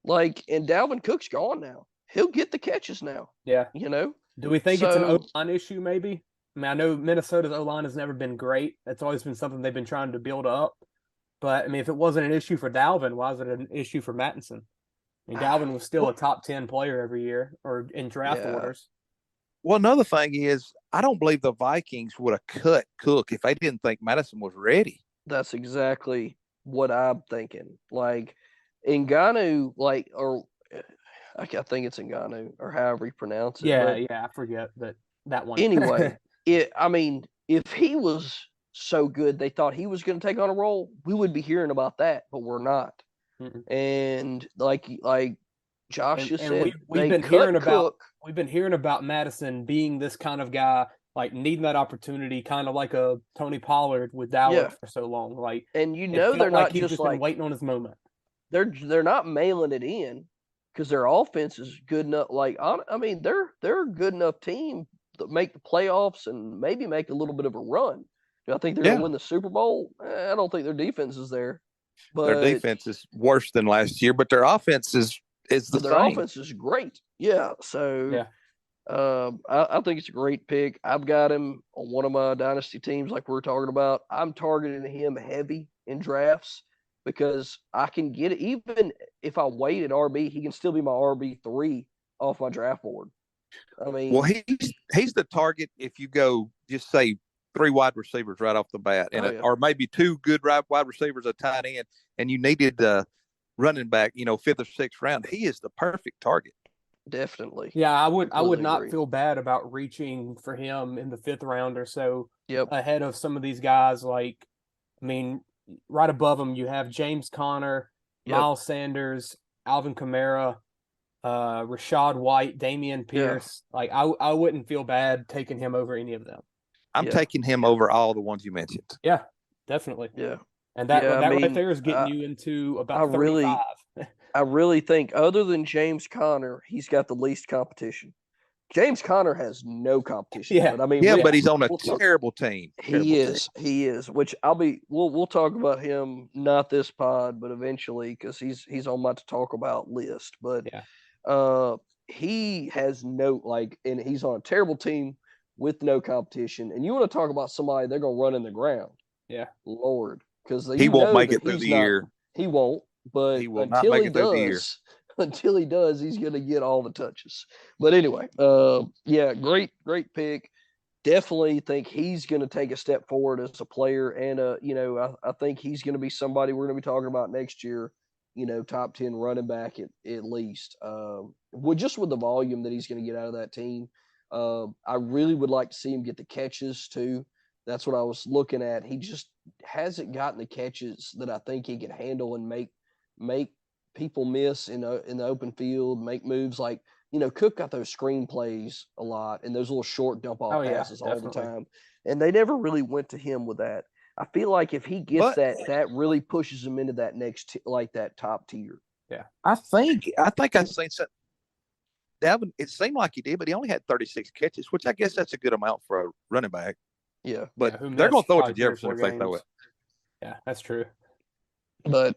And Dalvin Cook's gone now. He'll get the catches now. Yeah. Do we think it's an O-line issue, maybe? I know Minnesota's O-line has never been great. That's always been something they've been trying to build up. But, if it wasn't an issue for Dalvin, why is it an issue for Mattinson? Dalvin was still a top 10 player every year, or in draft orders. Well, another thing is, I don't believe the Vikings would have cut Cook if they didn't think Madison was ready. That's exactly what I'm thinking. Ngannou, I think it's Ngannou, or however you pronounce it. Yeah, I forget that one. Anyway, if he was so good they thought he was going to take on a role, we would be hearing about that, but we're not. Mm-mm. And Josh And, just and said we've been hearing about Madison being this kind of guy, like needing that opportunity, kind of like a Tony Pollard with Dallas for so long. Like, and they're not just been waiting on his moment. They're not mailing it in because their offense is good enough. Like, I mean, they're a good enough team to make the playoffs and maybe make a little bit of a run. Do I think they're going to win the Super Bowl? I don't think their defense is there. But their defense is worse than last year, but their offense is the same. Their offense is great. Yeah. So I think it's a great pick. I've got him on one of my dynasty teams, like we're talking about. I'm targeting him heavy in drafts because I can get it. Even if I wait at RB, he can still be my RB3 off my draft board. I mean, well, he's the target if you go just say 3 wide receivers right off the bat, and or maybe 2 good wide receivers, a tight end, and you needed the running back, 5th or 6th round. He is the perfect target. Definitely. Yeah, I would not feel bad about reaching for him in the 5th round or so ahead of some of these guys. Like, I mean, right above him, you have James Conner, Miles Sanders, Alvin Kamara, Rashad White, Damian Pierce. Like, I wouldn't feel bad taking him over any of them. I'm taking him over all the ones you mentioned. Yeah, definitely. Yeah. And that right there is getting you into about 35. I really think, other than James Conner, he's got the least competition. James Conner has no competition. Yeah, but I mean, but he's on a terrible team. He is. Which we'll talk about him, not this pod, but eventually, because he's on my to talk about list. But he has and he's on a terrible team with no competition. And you want to talk about somebody they're going to run in the ground? Yeah, Lord, because he won't make it through the year. He won't. But he will not make it through the year. Until he does, he's going to get all the touches. But anyway, great pick. Definitely think he's going to take a step forward as a player, and I think he's going to be somebody we're going to be talking about next year. Top 10 running back at least. With the volume that he's going to get out of that team, I really would like to see him get the catches too. That's what I was looking at. He just hasn't gotten the catches that I think he can handle and make people miss in the open field, make moves like, Cook got those screen plays a lot and those little short dump off passes all the time. And they never really went to him with that. I feel like if he gets that really pushes him into that next, that top tier. Yeah. I think I've seen something. Dalvin, it seemed like he did, but he only had 36 catches, which I guess that's a good amount for a running back. Yeah. But they're going to throw it to Jefferson if they throw it. Yeah, that's true. But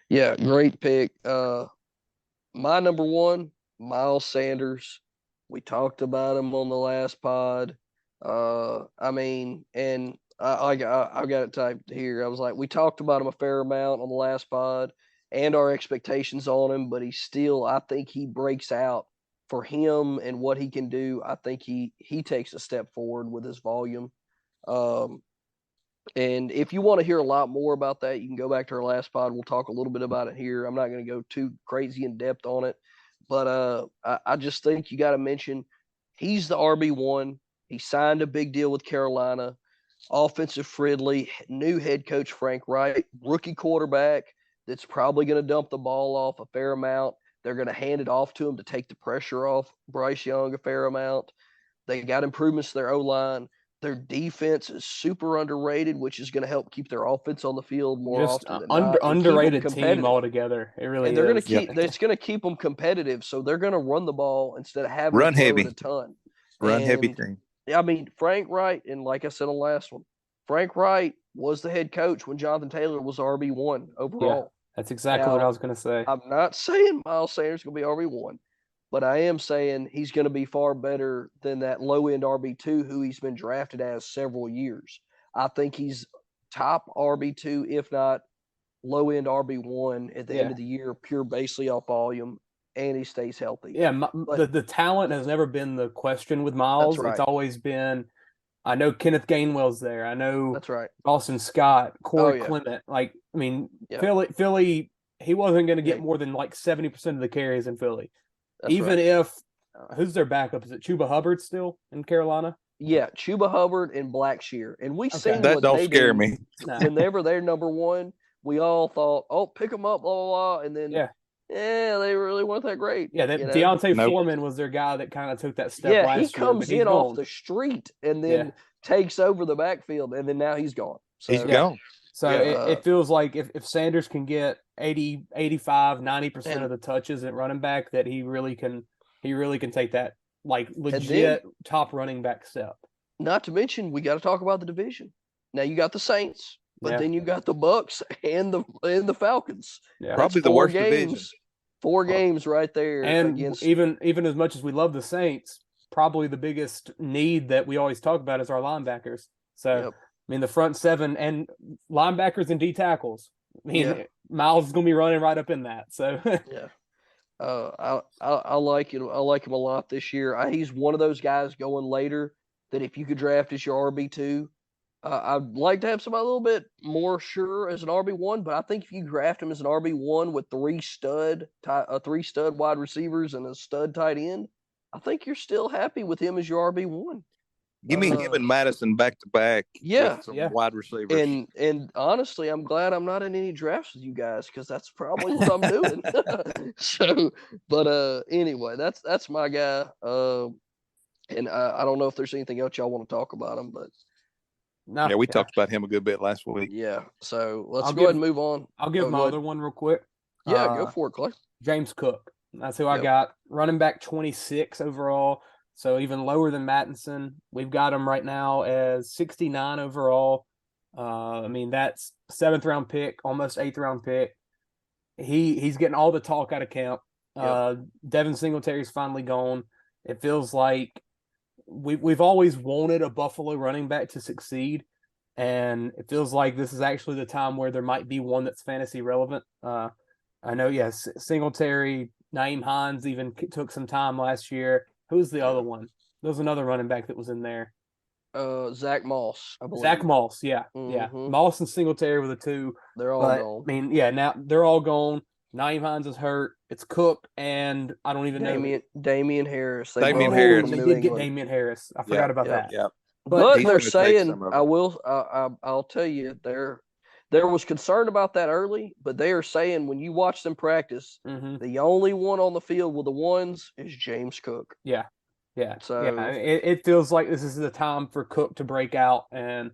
yeah, great pick. My number 1, Miles Sanders. We talked about him on the last pod. I mean, and I got it typed here. I was like, we talked about him a fair amount on the last pod and our expectations on him, but I think he breaks out for him and what he can do. I think he takes a step forward with his volume. And if you want to hear a lot more about that, you can go back to our last pod. We'll talk a little bit about it here. I'm not going to go too crazy in depth on it, but I just think you got to mention he's the RB1. He signed a big deal with Carolina. Offensive friendly, new head coach Frank Wright, rookie quarterback that's probably going to dump the ball off a fair amount. They're going to hand it off to him to take the pressure off Bryce Young a fair amount. They got improvements to their O-line. Their defense is super underrated, which is going to help keep their offense on the field more often than not. Underrated team altogether. It really and they're going to keep. It's going to keep them competitive, so they're going to run the ball instead of having run to throw heavy it a ton. Run heavy team. I mean, Frank Wright, and like I said on the last one, Frank Wright was the head coach when Jonathan Taylor was RB1 overall. Yeah, that's exactly what I was going to say. I'm not saying Miles Sanders is going to be RB1. But I am saying he's going to be far better than that low-end RB2 who he's been drafted as several years. I think he's top RB2, if not low-end RB1 at the end of the year, pure basically off volume, and he stays healthy. Yeah, the talent has never been the question with Miles. That's right. It's always been, I know Kenneth Gainwell's there. I know that's right. Austin Scott, Corey Clement. Like, I mean, Philly, he wasn't going to get more than like 70% of the carries in Philly. That's Even if who's their backup? Is it Chuba Hubbard still in Carolina? Yeah, Chuba Hubbard and Blackshear. And we seen that what don't they scare do. me. Whenever they're number 1, we all thought, "Oh, pick them up, blah blah blah," and then yeah, they really weren't that great. Yeah, that you know? Deontay Foreman was their guy that kind of took that step Yeah, last year. he comes in off the street and then takes over the backfield, and then now he's gone. So, he's gone. So it feels like if Sanders can get 80, 85, 90% of the touches at running back, that he really can take that like legit top running back step. Not to mention, we got to talk about the division. Now you got the Saints, but then you got the Bucks and the Falcons. Yeah. Probably the worst division. 4 games right there. And against... even as much as we love the Saints, probably the biggest need that we always talk about is our linebackers. So, I mean, the front 7 and linebackers and D tackles. I mean, Miles is going to be running right up in that. So, yeah. I like it. I like him a lot this year. He's one of those guys going later that if you could draft as your RB2, I'd like to have somebody a little bit more sure as an RB1, but I think if you draft him as an RB1 with 3 stud wide receivers and a stud tight end, I think you're still happy with him as your RB1. Give me him and Madison back to back. Yeah, with some wide receivers. And honestly, I'm glad I'm not in any drafts with you guys because that's probably what I'm doing. So, but anyway, that's my guy. And I don't know if there's anything else y'all want to talk about him, but we talked about him a good bit last week. Yeah, so let's go ahead and move on. I'll give my other one real quick. Yeah, go for it, Clay. James Cook. That's who I got. Running back 26 overall, so even lower than Mattinson. We've got him right now as 69 overall. I mean, that's 7th round pick, almost 8th round pick. He's getting all the talk out of camp. Devin Singletary's finally gone. It feels like we've always wanted a Buffalo running back to succeed, and it feels like this is actually the time where there might be one that's fantasy relevant. I know, yes, Singletary, Naeem Hines even took some time last year. Who's the other one? There was another running back that was in there. Zach Moss, I believe. Zach Moss, yeah. Moss and Singletary were the 2. They're all gone. I mean, now they're all gone. Naeem Hines is hurt. It's Cook, and I don't even know. Damian Harris. They did get Damian Harris. I forgot about that. Yeah. But they're saying, I'll tell you, there was concern about that early, but they are saying when you watch them practice, the only one on the field with the ones is James Cook. Yeah. So it feels like this is the time for Cook to break out, and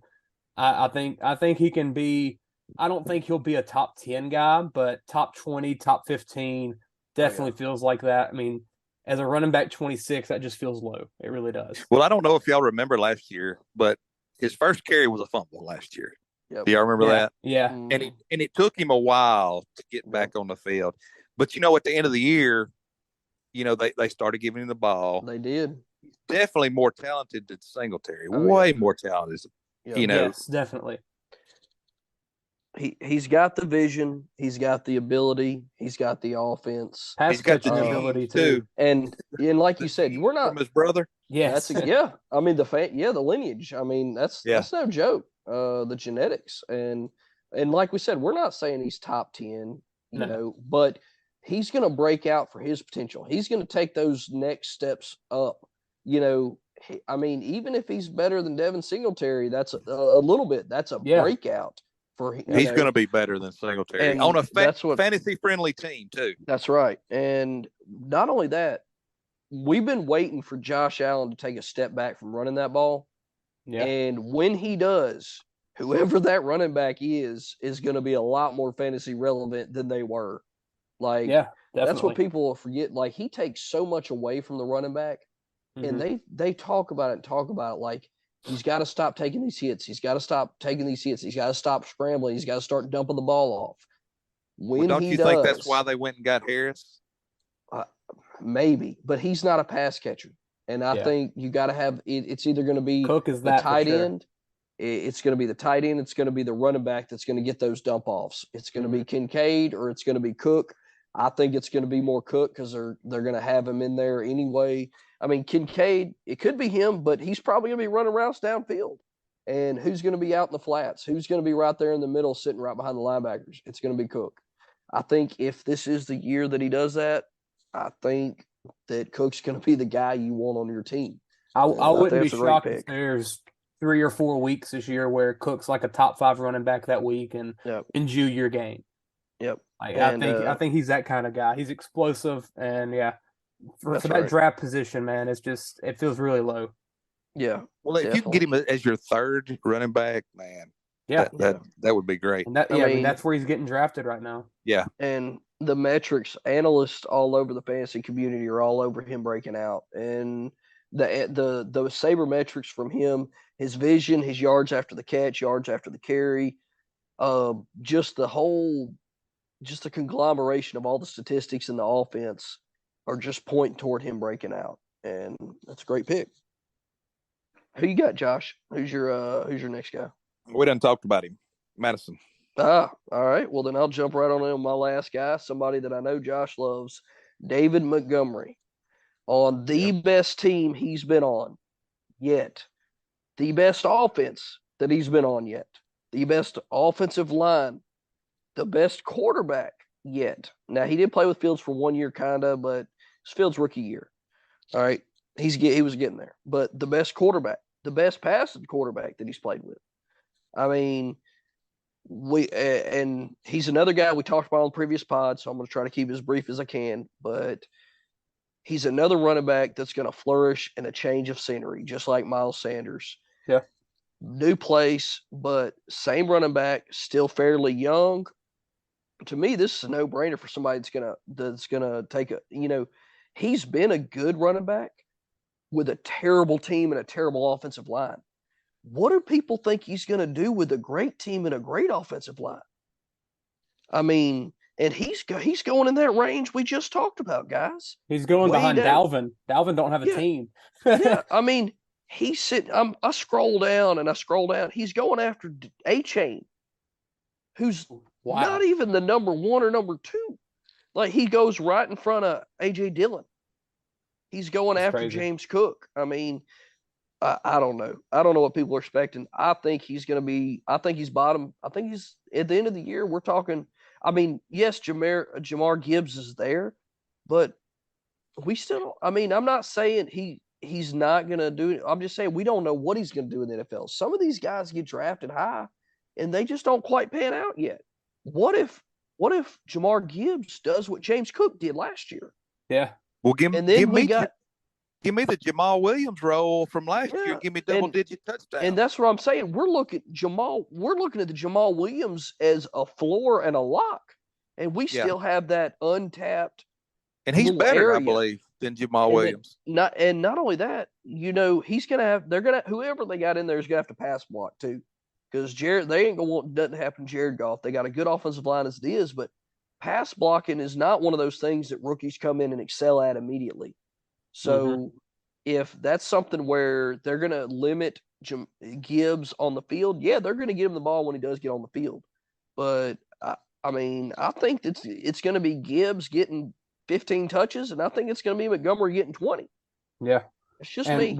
I think he can be. I don't think he'll be a top 10 guy, but top 20, top 15 definitely feels like that. I mean, as a running back 26, that just feels low. It really does. Well, I don't know if y'all remember last year, but his first carry was a fumble last year. Yep. Do y'all remember that? Yeah. And it took him a while to get back on the field. But, at the end of the year, they started giving him the ball. They did. He's definitely more talented than Singletary. Way more talented. Yes, definitely. He's got the vision, he's got the ability, he's got the offense. He's got the ability too. And like you said, we're not from his brother. Yes. I mean the lineage. I mean that's no joke. The genetics and like we said, we're not saying he's top 10, but he's going to break out for his potential. He's going to take those next steps up. I mean, even if he's better than Devin Singletary, that's a little bit. That's a breakout. He's going to be better than Singletary on a fantasy-friendly team, too. That's right. And not only that, we've been waiting for Josh Allen to take a step back from running that ball. Yeah. And when he does, whoever that running back is going to be a lot more fantasy relevant than they were. That's what people forget. Like, he takes so much away from the running back, and they talk about it like, he's got to stop taking these hits. He's got to stop taking these hits. He's got to stop scrambling. He's got to start dumping the ball off. Don't you think that's why they went and got Harris? Maybe, but he's not a pass catcher. And I think you got to have it. It's either going to be Cook is the that tight end. It's going to be the tight end. It's going to be the running back that's going to get those dump offs. It's going to be Kincaid or it's going to be Cook. I think it's going to be more Cook because they're going to have him in there anyway. I mean, Kincaid, it could be him, but he's probably going to be running routes downfield. And who's going to be out in the flats? Who's going to be right there in the middle, sitting right behind the linebackers? It's going to be Cook. I think if this is the year that he does that, I think that Cook's going to be the guy you want on your team. I wouldn't be shocked if there's 3 or 4 weeks this year where Cook's like a top 5 running back that week and Juju your game. Yep. I think he's that kind of guy. He's explosive, and for that draft position, man, it feels really low. Yeah. Well, if you can get him as your third running back, man, that would be great. And that's where he's getting drafted right now. Yeah. And the metrics analysts all over the fantasy community are all over him breaking out, and the saber metrics from him, his vision, his yards after the catch, yards after the carry, just the conglomeration of all the statistics in the offense are just pointing toward him breaking out, and that's a great pick. Who you got, Josh? Who's your next guy? We done talked about him, Madison. All right. Well, then I'll jump right on my last guy, somebody that I know Josh loves, David Montgomery, on the best team he's been on yet, the best offense that he's been on yet, the best offensive line, the best quarterback yet. Now, he did play with Fields for 1 year, kind of, but it's Fields' rookie year. All right. He was getting there. But the best quarterback, the best passing quarterback that he's played with. I mean, and he's another guy we talked about on the previous pod, so I'm going to try to keep it as brief as I can. But he's another running back that's going to flourish in a change of scenery, just like Miles Sanders. Yeah. New place, but same running back, still fairly young. To me, this is a no-brainer for somebody that's gonna take he's been a good running back with a terrible team and a terrible offensive line. What do people think he's going to do with a great team and a great offensive line? I mean, and he's going in that range we just talked about, guys. He's going behind Dalvin. Dalvin don't have a team. Yeah, I mean, he's sitting. I scroll down. He's going after A-Chain, who's not even the number one or number two. Like, he goes right in front of A.J. Dillon. He's going after James Cook. I mean, I don't know. I don't know what people are expecting. I think he's bottom. I think he's at the end of the year. We're talking. I mean, yes, Jamar Gibbs is there, but we still. I mean, I'm not saying he's not going to do it. I'm just saying we don't know what he's going to do in the NFL. Some of these guys get drafted high, and they just don't quite pan out yet. What if Jamar Gibbs does what James Cook did last year? Yeah. Well, give me the Jamal Williams role from last year. Give me double-digit touchdowns. And that's what I'm saying. We're looking at the Jamal Williams as a floor and a lock, and we still have that untapped. And he's better, I believe, than Jamal Williams. Not only that, he's gonna have. Whoever they got in there is gonna have to pass block too, because they ain't gonna want nothing to happen to Jared Goff. They got a good offensive line as it is, but pass blocking is not one of those things that rookies come in and excel at immediately. So if that's something where they're going to limit Gibbs on the field, they're going to get him the ball when he does get on the field. But, I mean, I think it's going to be Gibbs getting 15 touches, and I think it's going to be Montgomery getting 20. Yeah. It's just me.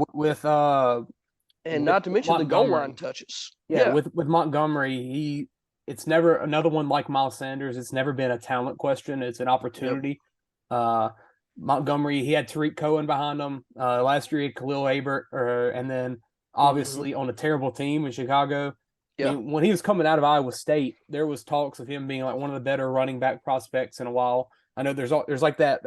And not to mention the goal line touches. Yeah. With Montgomery, it's never another one like Miles Sanders. It's never been a talent question. It's an opportunity. Montgomery, he had Tariq Cohen behind him. Last year he had Khalil Herbert, and then obviously on a terrible team in Chicago. Yeah. I mean, when he was coming out of Iowa State, there was talks of him being like one of the better running back prospects in a while. I know there's like that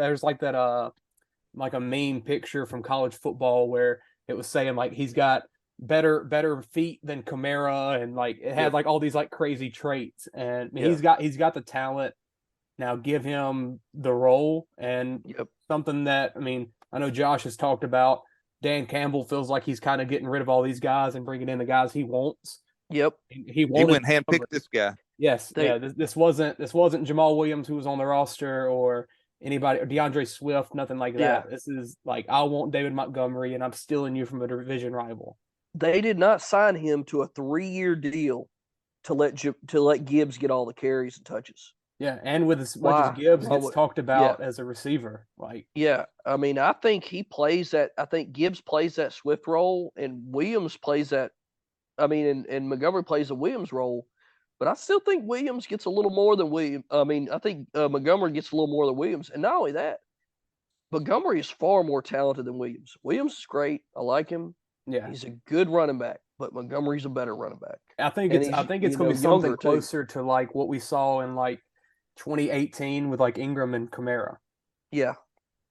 like a meme picture from college football where it was saying like he's got better feet than Kamara, and like it had like all these like crazy traits, and he's got the talent. Now give him the role, and something that, I mean, I know Josh has talked about. Dan Campbell feels like he's kind of getting rid of all these guys and bringing in the guys he wants. Yep. He went handpicked this guy. Yes. This wasn't Jamal Williams who was on the roster or anybody, or DeAndre Swift, nothing like that. This is like, I want David Montgomery, and I'm stealing you from a division rival. They did not sign him to a 3-year deal to let Gibbs get all the carries and touches. Yeah, and with as much as Gibbs gets talked about as a receiver, like I mean, I think he plays that. I think Gibbs plays that Swift role, and Williams plays that. I mean, and Montgomery plays the Williams role, but I still think Williams gets a little more than Williams. I mean, I think Montgomery gets a little more than Williams, and not only that, Montgomery is far more talented than Williams. Williams is great. I like him. Yeah, he's a good running back, but Montgomery's a better running back. I think it's going to be something closer to like what we saw in like 2018 with like Ingram and Kamara. Yeah.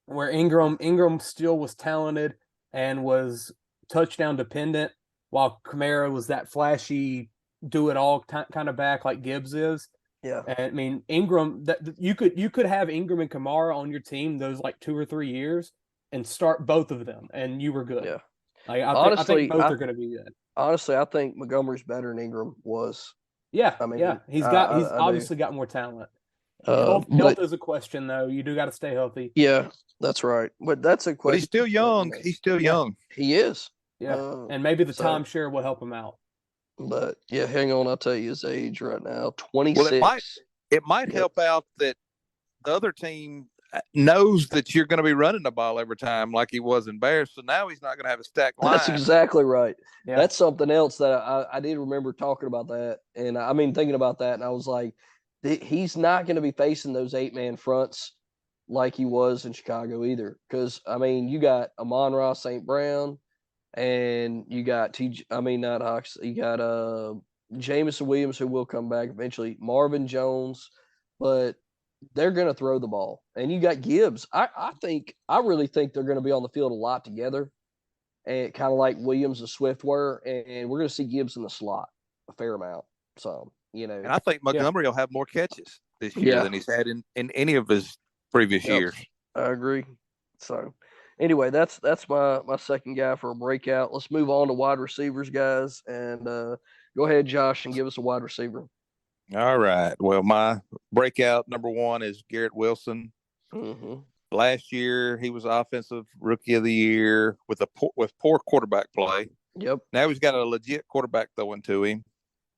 Where Ingram still was talented and was touchdown dependent, while Kamara was that flashy do it all kind of back like Gibbs is. Yeah. And I mean Ingram, that you could have Ingram and Kamara on your team those like 2 or 3 years and start both of them and you were good. Yeah. Like, Honestly, I think both are going to be good. Honestly, I think Montgomery's better than Ingram was. Yeah, I mean, yeah, he's I obviously got more talent. Health is a question though. You do got to stay healthy. Yeah, that's right. But that's a question. But he's still young. He's still young. He is. Yeah, and maybe the timeshare will help him out. But yeah, hang on. I'll tell you his age right now. 26. Well, it might help out that the other team knows that you're going to be running the ball every time like he was in Bears. So now he's not going to have a stacked line. That's exactly right. Yeah. That's something else that I did remember talking about that. And I mean, thinking about that, and I was like, he's not going to be facing those 8-man fronts like he was in Chicago either. Because, I mean, you got Amon-Ra St. Brown and you got not Hawks. You got Jameson Williams, who will come back eventually, Marvin Jones, but they're going to throw the ball. And you got Gibbs. I really think they're going to be on the field a lot together, and kind of like Williams and Swift were. And we're going to see Gibbs in the slot a fair amount. So, you know. And I think Montgomery will have more catches this year than he's had in any of his previous years. I agree. So, anyway, that's my second guy for a breakout. Let's move on to wide receivers, guys. And go ahead, Josh, and give us a wide receiver. All right. Well, my breakout number one is Garrett Wilson. Mm-hmm. Last year, he was Offensive Rookie of the Year with poor quarterback play. Yep. Now he's got a legit quarterback throwing to him.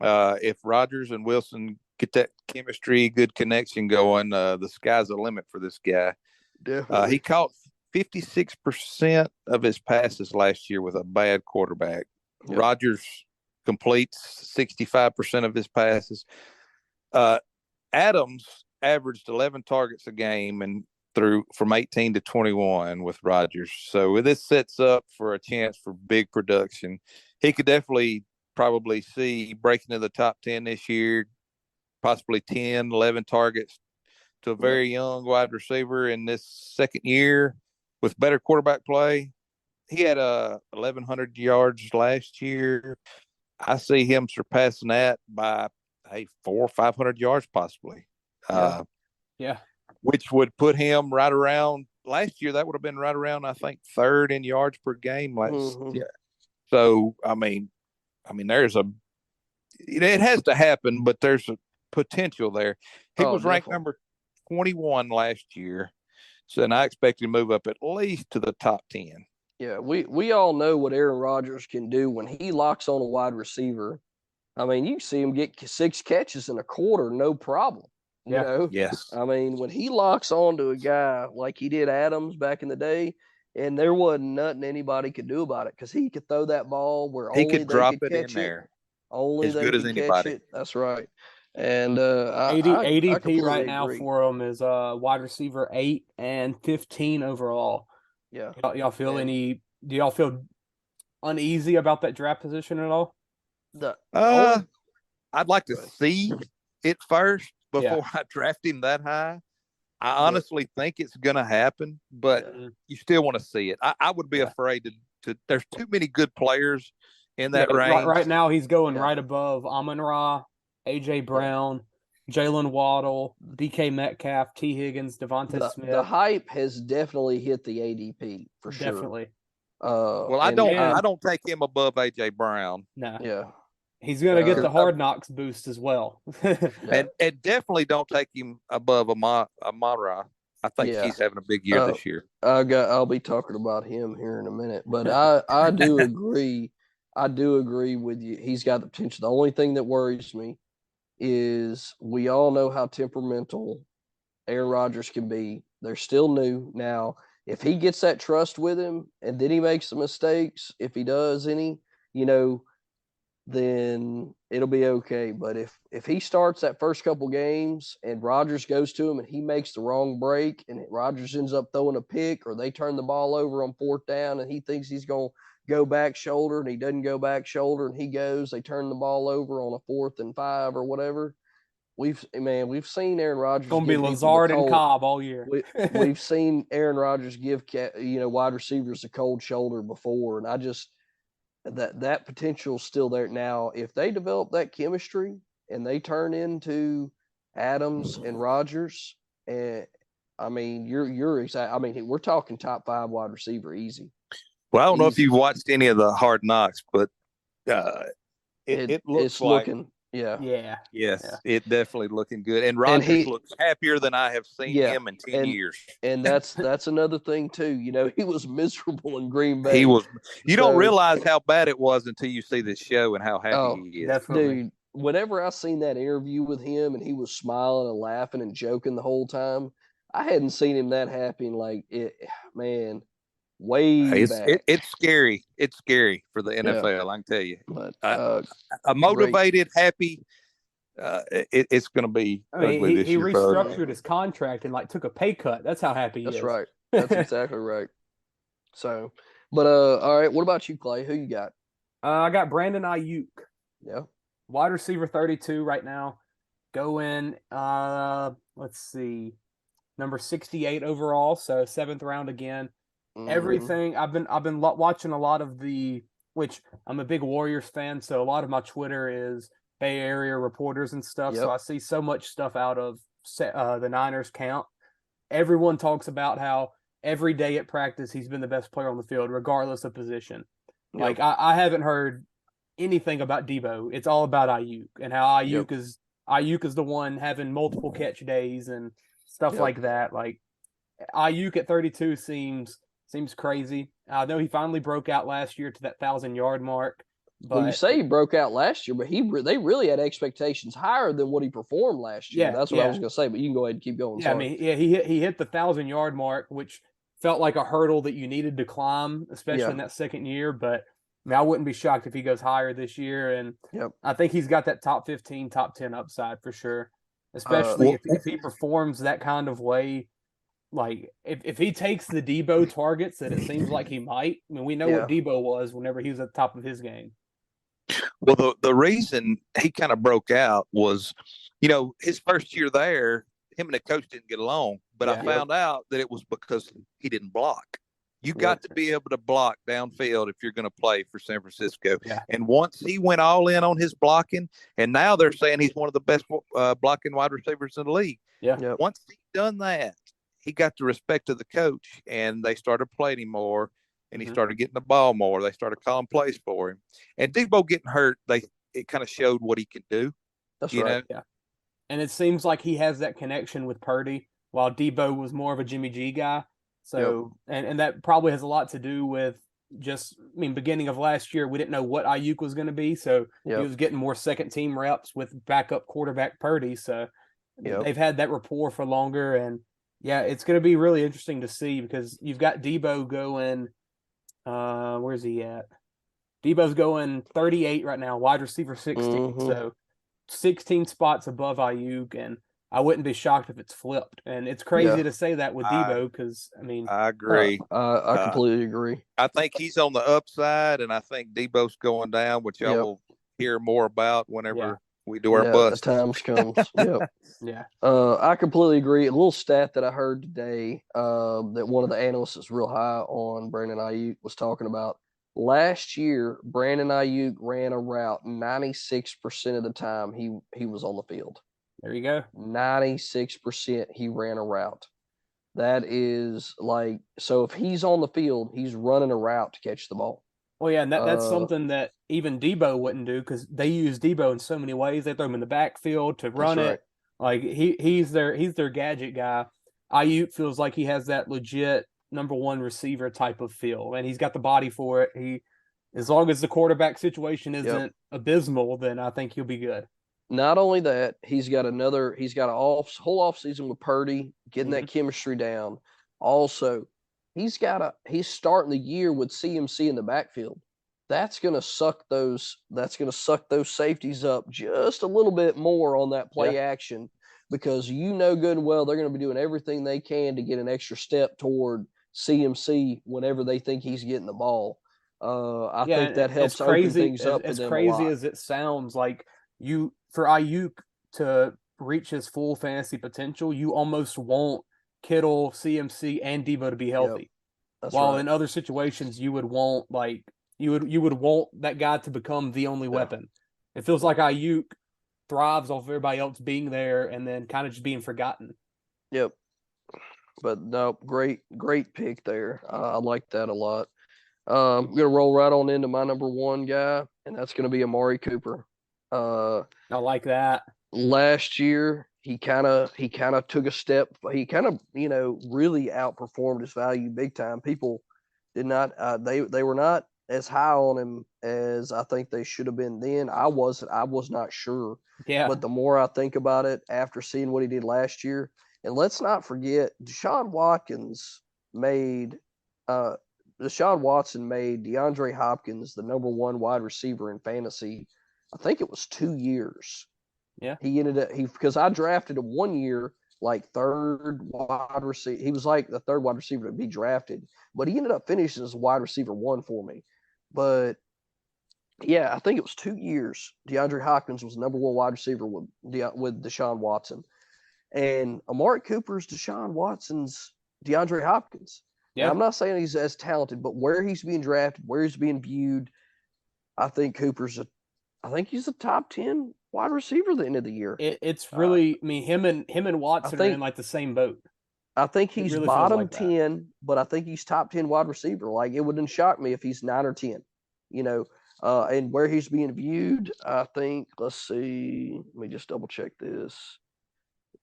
If Rodgers and Wilson get that chemistry, good connection going, the sky's the limit for this guy. Definitely. He caught 56% of his passes last year with a bad quarterback. Yep. Rodgers completes 65% of his passes. Adams averaged 11 targets a game and threw from 18 to 21 with Rodgers. So this sets up for a chance for big production. He could definitely probably see breaking into the top 10 this year, possibly 10, 11 targets to a very young wide receiver in this second year with better quarterback play. He had 1,100 yards last year. I see him surpassing that by 400 or 500 yards possibly. Yeah. Which would put him right around last year. That would have been right around, I think, third in yards per game. Yeah. So, I mean, it has to happen, but there's a potential there. He was ranked number 21 last year. So, and I expect him to move up at least to the top 10. Yeah, we all know what Aaron Rodgers can do when he locks on a wide receiver. I mean, you see him get 6 catches in a quarter, no problem. You know? Yes. I mean, when he locks on to a guy like he did Adams back in the day, and there wasn't nothing anybody could do about it because he could throw that ball where he only could they drop could it catch in there. Only as they good could as catch anybody. it. That's right. And ADP right agree. now for him is wide receiver 8 and 15 overall. Yeah. Y'all feel do y'all feel uneasy about that draft position at all? I'd like to see it first before I draft him that high. I honestly think it's going to happen, but you still want to see it. I would be afraid to. There's too many good players in that range. Right now, he's going right above Amon-Ra, A.J. Brown, Jalen Waddle, DK Metcalf, T. Higgins, Devontae Smith. The hype has definitely hit the ADP for sure. Definitely. Well, I don't take him above A.J. Brown. No. Yeah. He's going to get the Hard Knocks boost as well. and definitely don't take him above Amon-Ra. I think he's having a big year this year. I'll be talking about him here in a minute, but I do agree. I do agree with you. He's got the potential. The only thing that worries me is we all know how temperamental Aaron Rodgers can be. They're still new. Now, if he gets that trust with him and then he makes some mistakes, if he does any, then it'll be okay. But if he starts that first couple games and Rodgers goes to him and he makes the wrong break and Rodgers ends up throwing a pick or they turn the ball over on 4th down and he thinks he's going to go back shoulder and he doesn't go back shoulder and they turn the ball over on a 4th and 5 or whatever, we've seen Aaron Rodgers. It's gonna be Lazard and Cobb all year. We've seen Aaron Rodgers give wide receivers a cold shoulder before, and I just that potential's still there. Now, if they develop that chemistry and they turn into Adams and Rodgers, and I mean, you're exact. I mean, we're talking top 5 wide receiver easy. Well, I don't know if you've watched any of the Hard Knocks, but it looks like looking. Yeah. Yes, it definitely looking good. And Rodgers looks happier than I have seen him in 10 years. And that's another thing too. He was miserable in Green Bay. He was. You don't realize how bad it was until you see this show and how happy he is. Definitely. Dude, whenever I seen that interview with him and he was smiling and laughing and joking the whole time, I hadn't seen him that happy in man. Back. It's scary. It's scary for the NFL. I can tell you. But a motivated, happy. It's going to be ugly this he year. Restructured his contract and took a pay cut. That's how happy he is. That's right. That's exactly right. So, but all right. What about you, Clay? Who you got? I got Brandon Ayuk. Yeah. Wide receiver 32 right now. Going. Let's see. Number 68 overall. So 7th round again. Everything I've been watching a lot of which I'm a big Warriors fan, so a lot of my Twitter is Bay Area reporters and stuff. Yep. So I see so much stuff out of the Niners camp. Everyone talks about how every day at practice he's been the best player on the field, regardless of position. Yep. I haven't heard anything about Debo. It's all about Ayuk and how Ayuk is the one having multiple catch days and stuff like that. Ayuk at 32 seems crazy. I know he finally broke out last year to that 1,000-yard mark. But you say he broke out last year, but they really had expectations higher than what he performed last year. That's what I was going to say. But you can go ahead and keep going. Yeah, sorry. He hit the 1,000-yard mark, which felt like a hurdle that you needed to climb, especially in that second year. But I wouldn't be shocked if he goes higher this year. And I think he's got that top 15, top 10 upside for sure, especially if he performs that kind of way. If he takes the Debo targets that it seems like he might, I mean, we know what Debo was whenever he was at the top of his game. Well, the reason he kind of broke out was, his first year there, him and the coach didn't get along. But I found out that it was because he didn't block. You got to be able to block downfield if you're going to play for San Francisco. Yeah. And once he went all in on his blocking, and now they're saying he's one of the best blocking wide receivers in the league. Yeah. Yep. Once he done that, he got the respect of the coach, and they started playing him more, and he started getting the ball more. They started calling plays for him. And Debo getting hurt, it kind of showed what he could do. That's right. Yeah. And it seems like he has that connection with Purdy, while Debo was more of a Jimmy G guy. So, and that probably has a lot to do with beginning of last year, we didn't know what Ayuk was going to be. So he was getting more second team reps with backup quarterback Purdy. So they've had that rapport for longer. And it's going to be really interesting to see because you've got Debo going, where's he at? Debo's going 38 right now, wide receiver 16. So 16 spots above Ayuk, and I wouldn't be shocked if it's flipped. And it's crazy to say that with Debo because, I agree. I completely agree. I think he's on the upside, and I think Debo's going down, which I will hear more about whenever we do our bust. The time comes. I completely agree. A little stat that I heard today that one of the analysts that's real high on Brandon Ayuk was talking about. Last year, Brandon Ayuk ran a route 96% of the time he was on the field. There you go. 96% he ran a route. That is so if he's on the field, he's running a route to catch the ball. Well, yeah, and that's something that even Debo wouldn't do because they use Debo in so many ways. They throw him in the backfield to run it. He's their gadget guy. Ayuk feels like he has that legit number one receiver type of feel, and he's got the body for it. As long as the quarterback situation isn't abysmal, then I think he'll be good. Not only that, he's got a whole off season with Purdy, getting that chemistry down. Also, he's starting the year with CMC in the backfield. That's going to suck those safeties up just a little bit more on that play action because good and well they're going to be doing everything they can to get an extra step toward CMC whenever they think he's getting the ball. I think that helps open things up. As crazy as it sounds, for Ayuk to reach his full fantasy potential, you almost want Kittle, CMC, and Debo to be healthy. That's While right. in other situations, you would want you would want that guy to become the only weapon. It feels like Ayuk thrives off everybody else being there and then kind of just being forgotten. Yep. But no, great pick there. I like that a lot. I'm gonna roll right on into my number one guy, and that's gonna be Amari Cooper. I like that. Last year, he kind of took a step. He kind of really outperformed his value big time. People did not they were not as high on him as I think they should have been then. I was not sure. Yeah. But the more I think about it after seeing what he did last year, and let's not forget Deshaun Watson made DeAndre Hopkins the number one wide receiver in fantasy. I think it was 2 years. Yeah. He ended up because I drafted him 1 year like third wide receiver. He was like the third wide receiver to be drafted, but he ended up finishing as wide receiver 1 for me. But yeah, I think it was 2 years. DeAndre Hopkins was number one wide receiver with Deshaun Watson, and Amari Cooper's Deshaun Watson's DeAndre Hopkins. Yeah. Now, I'm not saying he's as talented, but where he's being drafted, where he's being viewed, I think he's a top 10 wide receiver at the end of the year. It's really, I mean, him and Watson are in like the same boat. I think he's really bottom like 10, but I think he's top 10 wide receiver. Like, it wouldn't shock me if he's 9 or 10, and where he's being viewed, I think, let's see, let me just double check this.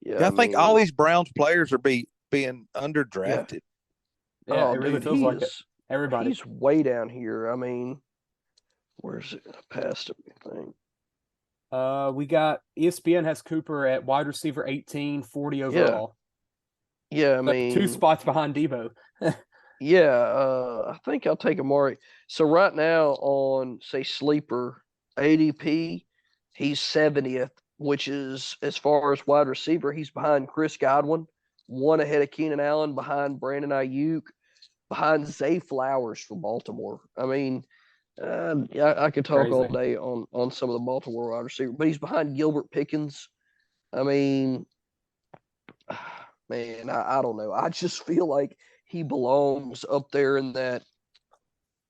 Yeah, I think all these Browns players are being underdrafted. Yeah, it really feels like it. Everybody. He's way down here. I mean, where's it past him, I think? We got ESPN has Cooper at wide receiver 18, 40 overall. Yeah, I mean 2 spots behind Debo. I think I'll take Amari. So right now on say sleeper ADP, he's 70th, which is as far as wide receiver, he's behind Chris Godwin, 1 ahead of Keenan Allen, behind Brandon Ayuk, behind Zay Flowers for Baltimore. I mean, I could talk all day on some of the Baltimore wide receivers, but he's behind Gilbert Pickens. I mean, man, I don't know. I just feel like he belongs up there in that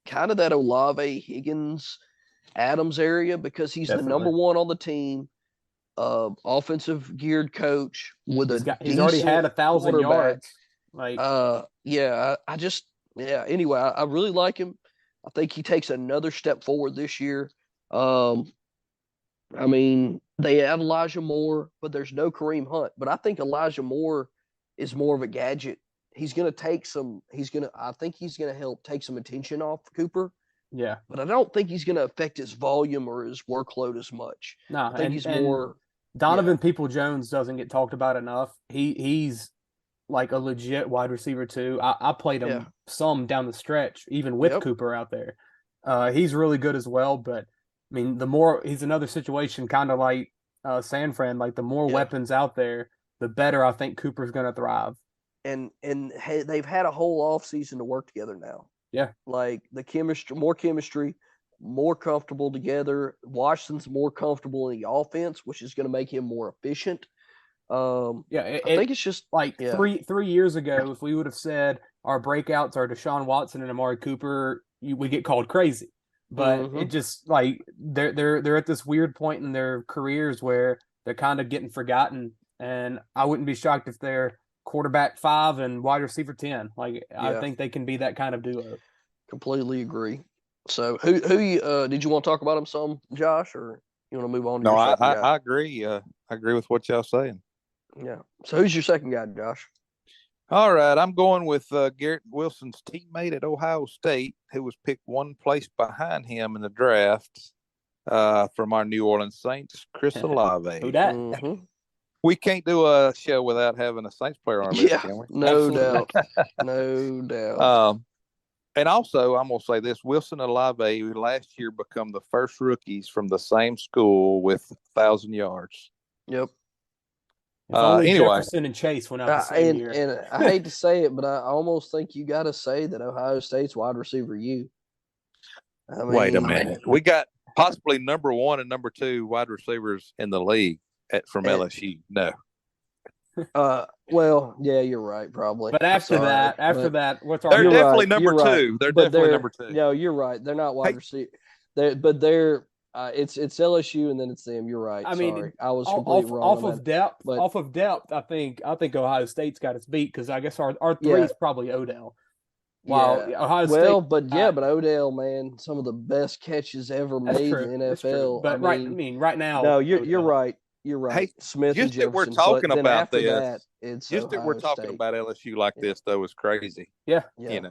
kind of that Olave, Higgins, Adams area because he's the number one on the team, offensive geared coach with he's already had 1,000 yards. Like, Anyway, I really like him. I think he takes another step forward this year. I mean, they have Elijah Moore, but there's no Kareem Hunt. But I think Elijah Moore is more of a gadget. I think he's going to help take some attention off Cooper. Yeah. But I don't think he's going to affect his volume or his workload as much. No, I think he's more. Donovan People-Jones doesn't get talked about enough. He's like a legit wide receiver too. I played him some down the stretch, even with Cooper out there. He's really good as well. But I mean, he's another situation, kind of like San Fran. Like the more weapons out there, the better I think Cooper's going to thrive. And they've had a whole offseason to work together now. Yeah, like the chemistry, more comfortable together. Washington's more comfortable in the offense, which is going to make him more efficient. I think it's just like 3 years ago, if we would have said our breakouts are Deshaun Watson and Amari Cooper, we get called crazy. But it just like they're at this weird point in their careers where they're kind of getting forgotten, and I wouldn't be shocked if they're quarterback 5 and wide receiver 10. Like I think they can be that kind of duo. Completely agree. So who did you want to talk about him some, Josh, or you want to move on to your second guy? I agree. I agree with what y'all saying. Yeah. So who's your second guy, Josh? All right, I'm going with Garrett Wilson's teammate at Ohio State, who was picked 1 place behind him in the draft from our New Orleans Saints, Chris Olave. Who dat? Mm-hmm. We can't do a show without having a Saints player on our list, can we? No doubt. No doubt. And also, I'm going to say this, Wilson and Olave, who last year become the first rookies from the same school with 1,000 yards. Yep. Anyway. Jefferson and Chase went out the same year. And I hate to say it, but I almost think you got to say that Ohio State's wide receiver Wait a minute. We got possibly number 1 and number 2 wide receivers in the league from LSU. No. Well, yeah, you're right, probably. But after that, what's our? They're definitely number right. two. They're definitely number two. No, you're right. They're not wide receiver. They're it's LSU and then it's them. You're right. I mean, sorry, I was completely wrong. Off of depth, I think Ohio State's got its beat because I guess our three is probably Odell. Wow, yeah. Ohio State. But Odell, man, some of the best catches ever made in the NFL. But right now, no, you're right. You're right. Hey, Smith and just that Jefferson. we're talking about this. That, it's just Ohio that we're talking State. about LSU like this, though, is crazy. Yeah. You know,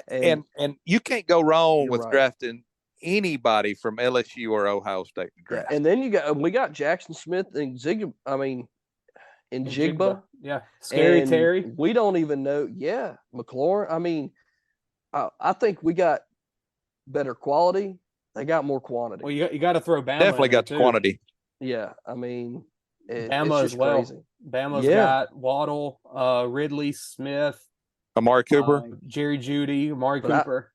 and you can't go wrong with drafting anybody from LSU or Ohio State to draft. And then we got Jackson Smith and Jigba. Yeah, Scary Terry. We don't even know. Yeah, McLaurin. I mean, I think we got better quality. They got more quantity. Well, you got to throw Bama. Definitely got the quantity. Yeah, I mean, Bama it's as well. crazy. Bama's got Waddle, Ridley, Smith, Amari Cooper, Jerry Jeudy, Amari Cooper.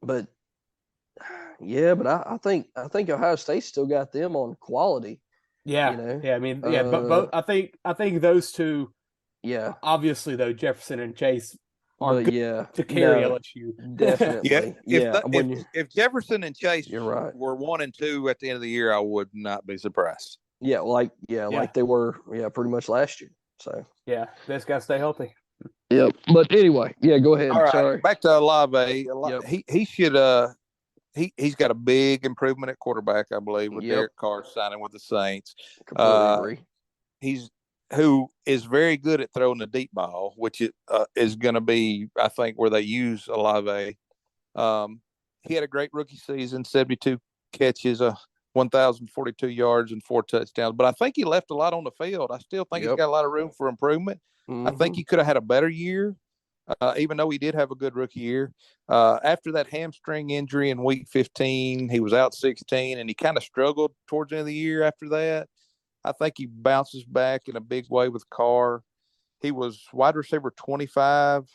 But I think Ohio State still got them on quality. Yeah, you know? yeah. I mean, but I think those two. Yeah, obviously though, Jefferson and Chase are good to carry LSU. Definitely. If Jefferson and Chase were 1 and 2 at the end of the year, I would not be surprised. Yeah, like they were. Yeah, pretty much last year. So yeah, they just got to stay healthy. Yep. But anyway, go ahead. All right, sorry. Back to Olave. He should. He's got a big improvement at quarterback, I believe, with Derek Carr signing with the Saints. Completely agree. He's who is very good at throwing the deep ball, which is going to be, I think, where they use Olave. He had a great rookie season, 72 catches, 1,042 yards, and 4 touchdowns. But I think he left a lot on the field. I still think he's got a lot of room for improvement. I think he could have had a better year, even though he did have a good rookie year. After that hamstring injury in week 15, he was out 16, and he kind of struggled towards the end of the year after that. I think he bounces back in a big way with Carr. He was wide receiver 25,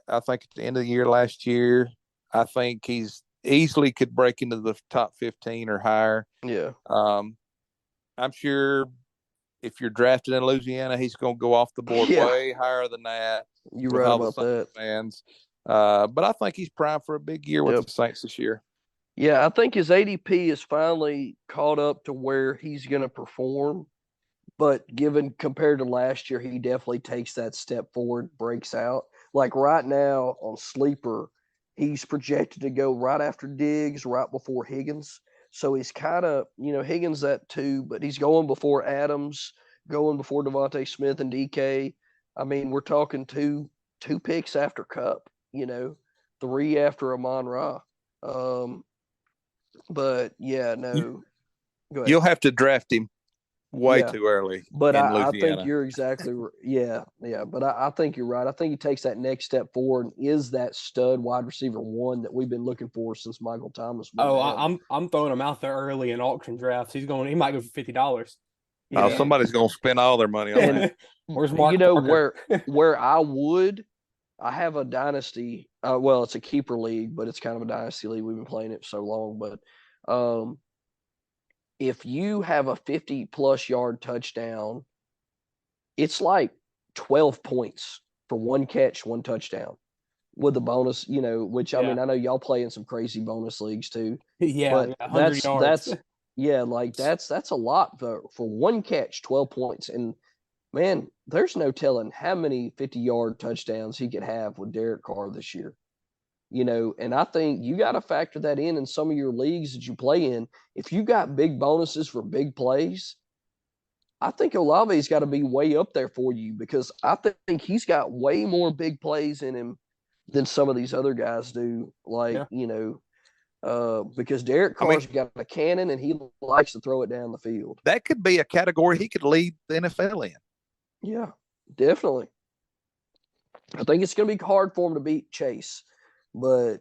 I think, at the end of the year last year. I think he's easily could break into the top 15 or higher. Yeah. I'm sure if you're drafted in Louisiana, he's going to go off the board way higher than that. You're right about that. Fans. But I think he's primed for a big year with the Saints this year. Yeah, I think his ADP is finally caught up to where he's going to perform. But compared to last year, he definitely takes that step forward, breaks out. Like right now on Sleeper, he's projected to go right after Diggs, right before Higgins. So he's kind of, Higgins at 2, but he's going before Adams, going before Devontae Smith and DK. I mean, we're talking two picks after Cup, 3 after Amon-Ra. But yeah, no. Go ahead. You'll have to draft him way too early. But I think you're exactly But I think you're right. I think he takes that next step forward and is that stud wide receiver 1 that we've been looking for since Michael Thomas. I'm throwing him out there early in auction drafts. He might go for $50. Somebody's going to spend all their money on that. Where's Mark? Where I have a dynasty. It's a keeper league, but it's kind of a dynasty league. We've been playing it so long. But if you have a 50-plus yard touchdown, it's like 12 points for 1 catch, 1 touchdown with the bonus, which I mean, I know y'all play in some crazy bonus leagues too. Yeah, but 100 yards. That's a lot for 1 catch, 12 points. And man, there's no telling how many 50-yard touchdowns he could have with Derek Carr this year. And I think you got to factor that in some of your leagues that you play in. If you got big bonuses for big plays, I think Olave's got to be way up there for you because I think he's got way more big plays in him than some of these other guys do. Because Derek Carr's got a cannon and he likes to throw it down the field. That could be a category he could lead the NFL in. Yeah, definitely. I think it's going to be hard for him to beat Chase. But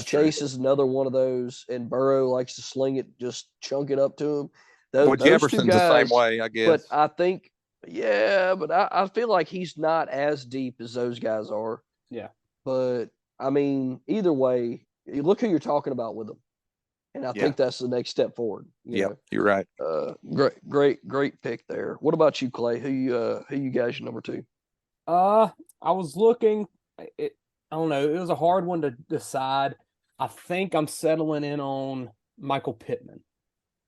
Chase is another one of those, and Burrow likes to sling it, just chunk it up to him. Those Jefferson's guys, the same way, I guess. But I think, I feel like he's not as deep as those guys are. Yeah. But, I mean, either way, you look who you're talking about with him. And I think that's the next step forward. Yep, you're right. Great pick there. What about you, Clay? Who you guys your number 2? I was looking. I don't know. It was a hard one to decide. I think I'm settling in on Michael Pittman.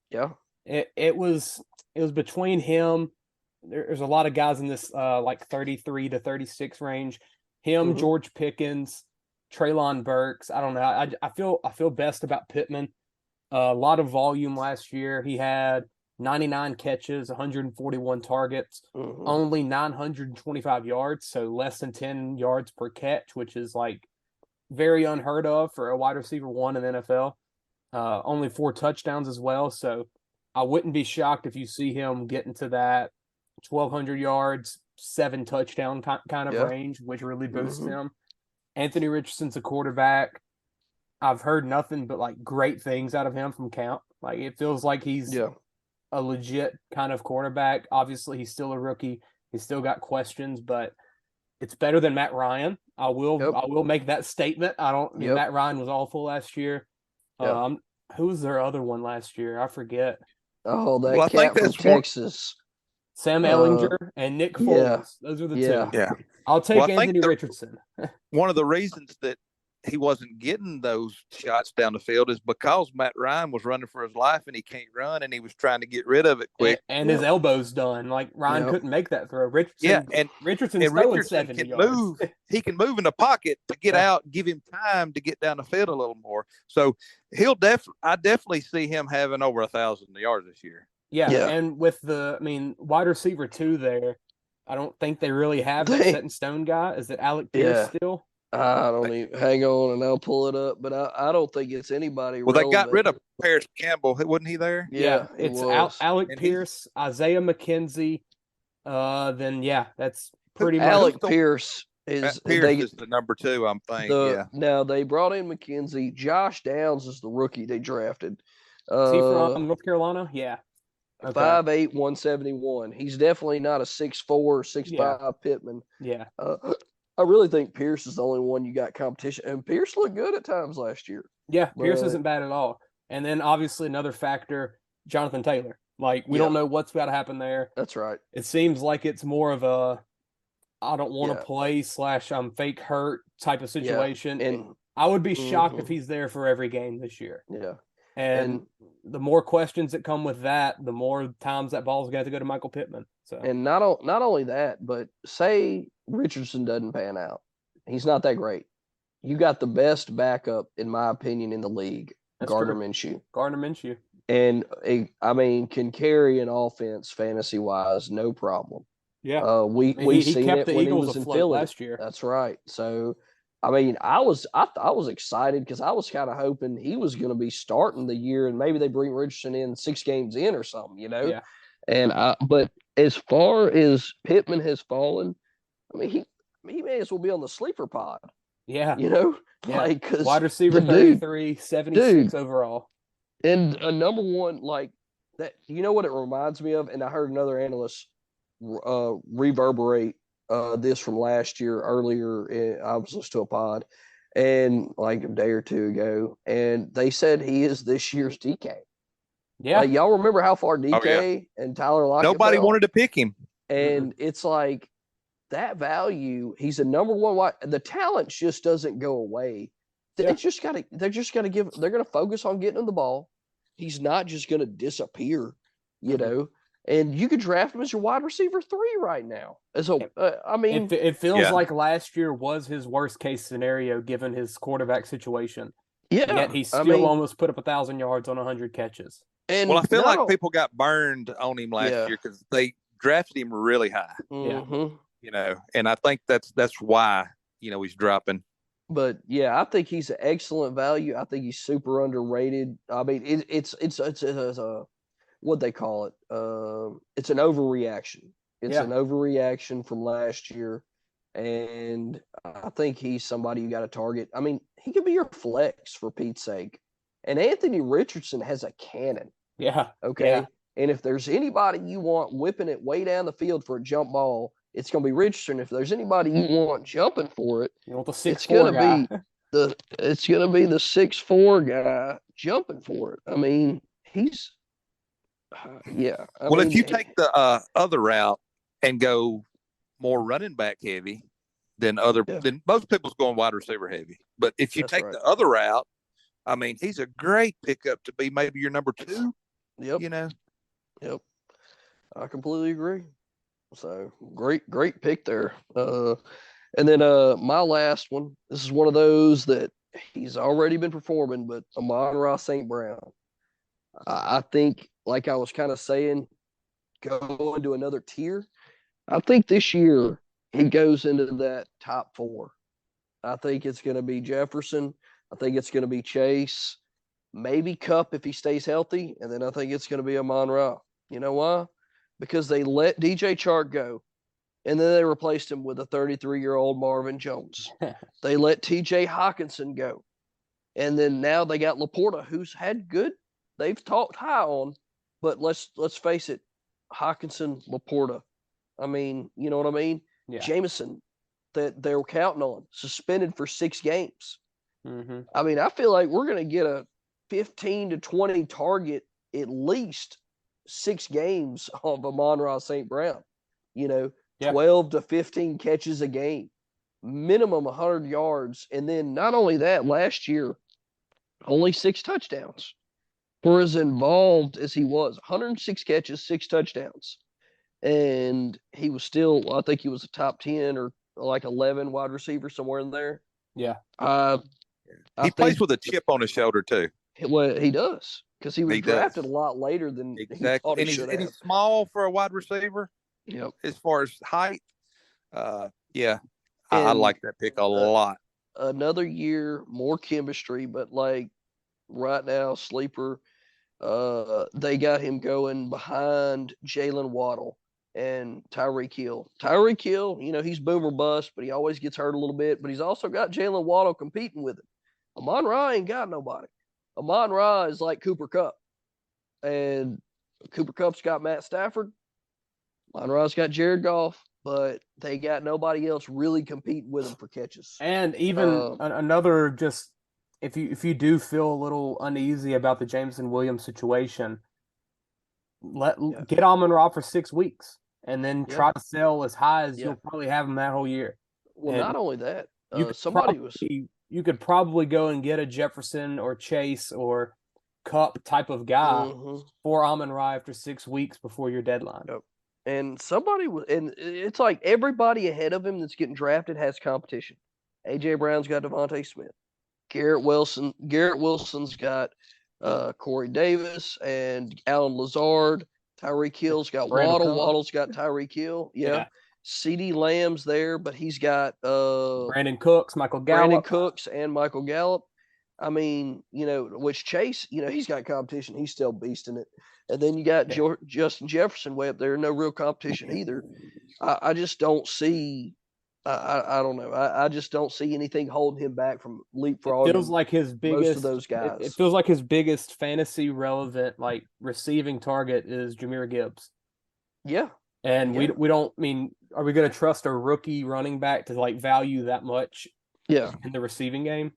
Yeah. It was between him. There's a lot of guys in this like 33 to 36 range. Him, George Pickens, Treylon Burks. I don't know. I feel best about Pittman. A lot of volume last year. He had 99 catches, 141 targets, only 925 yards, so less than 10 yards per catch, which is like very unheard of for a wide receiver 1 in the NFL. Only 4 touchdowns as well, so I wouldn't be shocked if you see him get into that 1,200 yards, 7 touchdown kind of range, which really boosts him. Anthony Richardson's a quarterback. I've heard nothing but like great things out of him from camp. Like it feels like he's a legit kind of quarterback. Obviously, he's still a rookie. He's still got questions, but it's better than Matt Ryan. I will make that statement. Matt Ryan was awful last year. Who was their other one last year? I forget. Oh, that cat from Texas. Sam Ellinger and Nick Foles. Those are the 2. Yeah. I'll take Anthony Richardson. One of the reasons that he wasn't getting those shots down the field is because Matt Ryan was running for his life and he can't run, and he was trying to get rid of it quick. And his elbow's done. Like Ryan couldn't make that throw. Richardson's throwing 70 can yards. move. He can move in the pocket to get out, give him time to get down the field a little more. So I definitely see him having over 1,000 yards this year. Yeah, and with wide receiver 2 there, I don't think they really have that set in stone guy. Is it Alec Pierce still? I don't even hang on and I'll pull it up, but I don't think it's anybody. Well, they got rid of Paris Campbell, wasn't he there? Yeah, it's Alec Pierce, Isaiah McKenzie. That's pretty much Alec Pierce is the number 2. I'm thinking. Now they brought in McKenzie. Josh Downs is the rookie they drafted. Is he from North Carolina? Yeah. Okay. 5'8", 171. He's definitely not a 6'4", 6'5" Pittman. Yeah. I really think Pierce is the only one you got competition. And Pierce looked good at times last year. Yeah, Pierce isn't bad at all. And then obviously another factor, Jonathan Taylor. Like we don't know what's about to happen there. That's right. It seems like it's more of a I don't want to play / I'm fake hurt type of situation. And I would be shocked if he's there for every game this year. Yeah. And the more questions that come with that, the more times that ball's going to go to Michael Pittman. So and not only that, but say Richardson doesn't pan out, he's not that great. You got the best backup, in my opinion, in the league, Gardner Minshew. Gardner Minshew, and can carry an offense fantasy wise, no problem. Yeah, we seen kept it the when Eagles he was in afloat Philly last year. That's right. So. I was excited because I was kind of hoping he was going to be starting the year and maybe they bring Richardson in 6 games in or something, Yeah. And but as far as Pittman has fallen, he may as well be on the sleeper pod. Yeah. Like cause wide receiver 33, 76 overall. And a number 1 like that. You know what it reminds me of? And I heard another analyst reverberate this from last year earlier. I was listening to a pod and like a day or 2 ago, and they said he is this year's DK. Yeah. Like, y'all remember how far DK and Tyler Lockett Nobody wanted to pick him. And it's like that value, he's a number 1 the talent just doesn't go away. They're just gonna focus on getting him the ball. He's not just gonna disappear, And you could draft him as your wide receiver 3 right now. It feels like last year was his worst case scenario given his quarterback situation. Yeah, yet he still almost put up 1,000 yards on 100 catches. And I feel like people got burned on him last year because they drafted him really high. And I think that's why he's dropping. But I think he's an excellent value. I think he's super underrated. I mean, it's a what they call it. It's an overreaction. It's an overreaction from last year. And I think he's somebody you got to target. I mean, he could be your flex for Pete's sake. And Anthony Richardson has a cannon. Yeah. Okay. Yeah. And if there's anybody you want whipping it way down the field for a jump ball, it's going to be Richardson. If there's anybody you want jumping for it, you want the 6'4" it's going to guy. be It's going to be the 6'4" guy jumping for it. I mean, he's yeah. If you take the other route and go more running back heavy than most people's going wide receiver heavy. But if you take the other route, I mean, he's a great pickup to be maybe your number 2. Yep. Yep. I completely agree. So great pick there. And then my last one, this is one of those that he's already been performing, but Amon-Ra St. Brown. I think, like I was kind of saying, go into another tier. I think this year he goes into that top 4. I think it's going to be Jefferson. I think it's going to be Chase, maybe Kupp if he stays healthy, and then I think it's going to be Amon-Ra. You know why? Because they let DJ Chark go, and then they replaced him with a 33-year-old Marvin Jones. They let TJ Hawkinson go, and then now they got Laporta, who's had good. They've talked high on, but let's face it, Hawkinson, Laporta. I mean, you know what I mean? Yeah. Jameson, that they were counting on, suspended for 6 games. Mm-hmm. I mean, I feel like we're going to get a 15 to 20 target, at least 6 games of Amon-Ra St. Brown. 12 to 15 catches a game, minimum 100 yards. And then not only that, last year, only 6 touchdowns. For as involved as he was, 106 catches, 6 touchdowns. And he was still, I think he was a top 10 or like 11 wide receiver, somewhere in there. Yeah. He plays with a chip on his shoulder too. Well, he does, because he was drafted a lot later than he thought he should have. And he's small for a wide receiver. Yep. As far as height, I like that pick a lot. Another year, more chemistry, but like right now, sleeper. They got him going behind Jalen Waddle and Tyreek Hill. Tyreek Hill, he's boom or bust, but he always gets hurt a little bit. But he's also got Jalen Waddle competing with him. Amon-Ra ain't got nobody. Amon-Ra is like Cooper Kupp. And Cooper Kupp's got Matt Stafford. Amon-Ra's got Jared Goff, but they got nobody else really competing with him for catches. And even another, just if you do feel a little uneasy about the Jameson Williams situation, get Amon-Ra for 6 weeks and then try to sell as high as you'll probably have him that whole year. Well, and not only that, you could probably go and get a Jefferson or Chase or Kupp type of guy for Amon-Ra after 6 weeks before your deadline. Yep. And and it's like everybody ahead of him that's getting drafted has competition. AJ Brown's got Devontae Smith. Garrett Wilson's got Corey Davis and Alan Lazard. Tyreek Hill's got Waddle. Waddle's got Tyreek Hill. Yeah. CeeDee Lamb's there, but he's got Brandon Cooks, Michael Gallup. Brandon Cooks and Michael Gallup. I mean, which Chase, he's got competition. He's still beasting it. And then you got Justin Jefferson way up there. No real competition either. I just don't see. I don't know. I just don't see anything holding him back from leapfrogging. It feels like his biggest. Most of those guys. It feels like his biggest fantasy relevant, receiving target is Jahmyr Gibbs. Yeah. And we don't are we going to trust a rookie running back to value that much? Yeah. In the receiving game.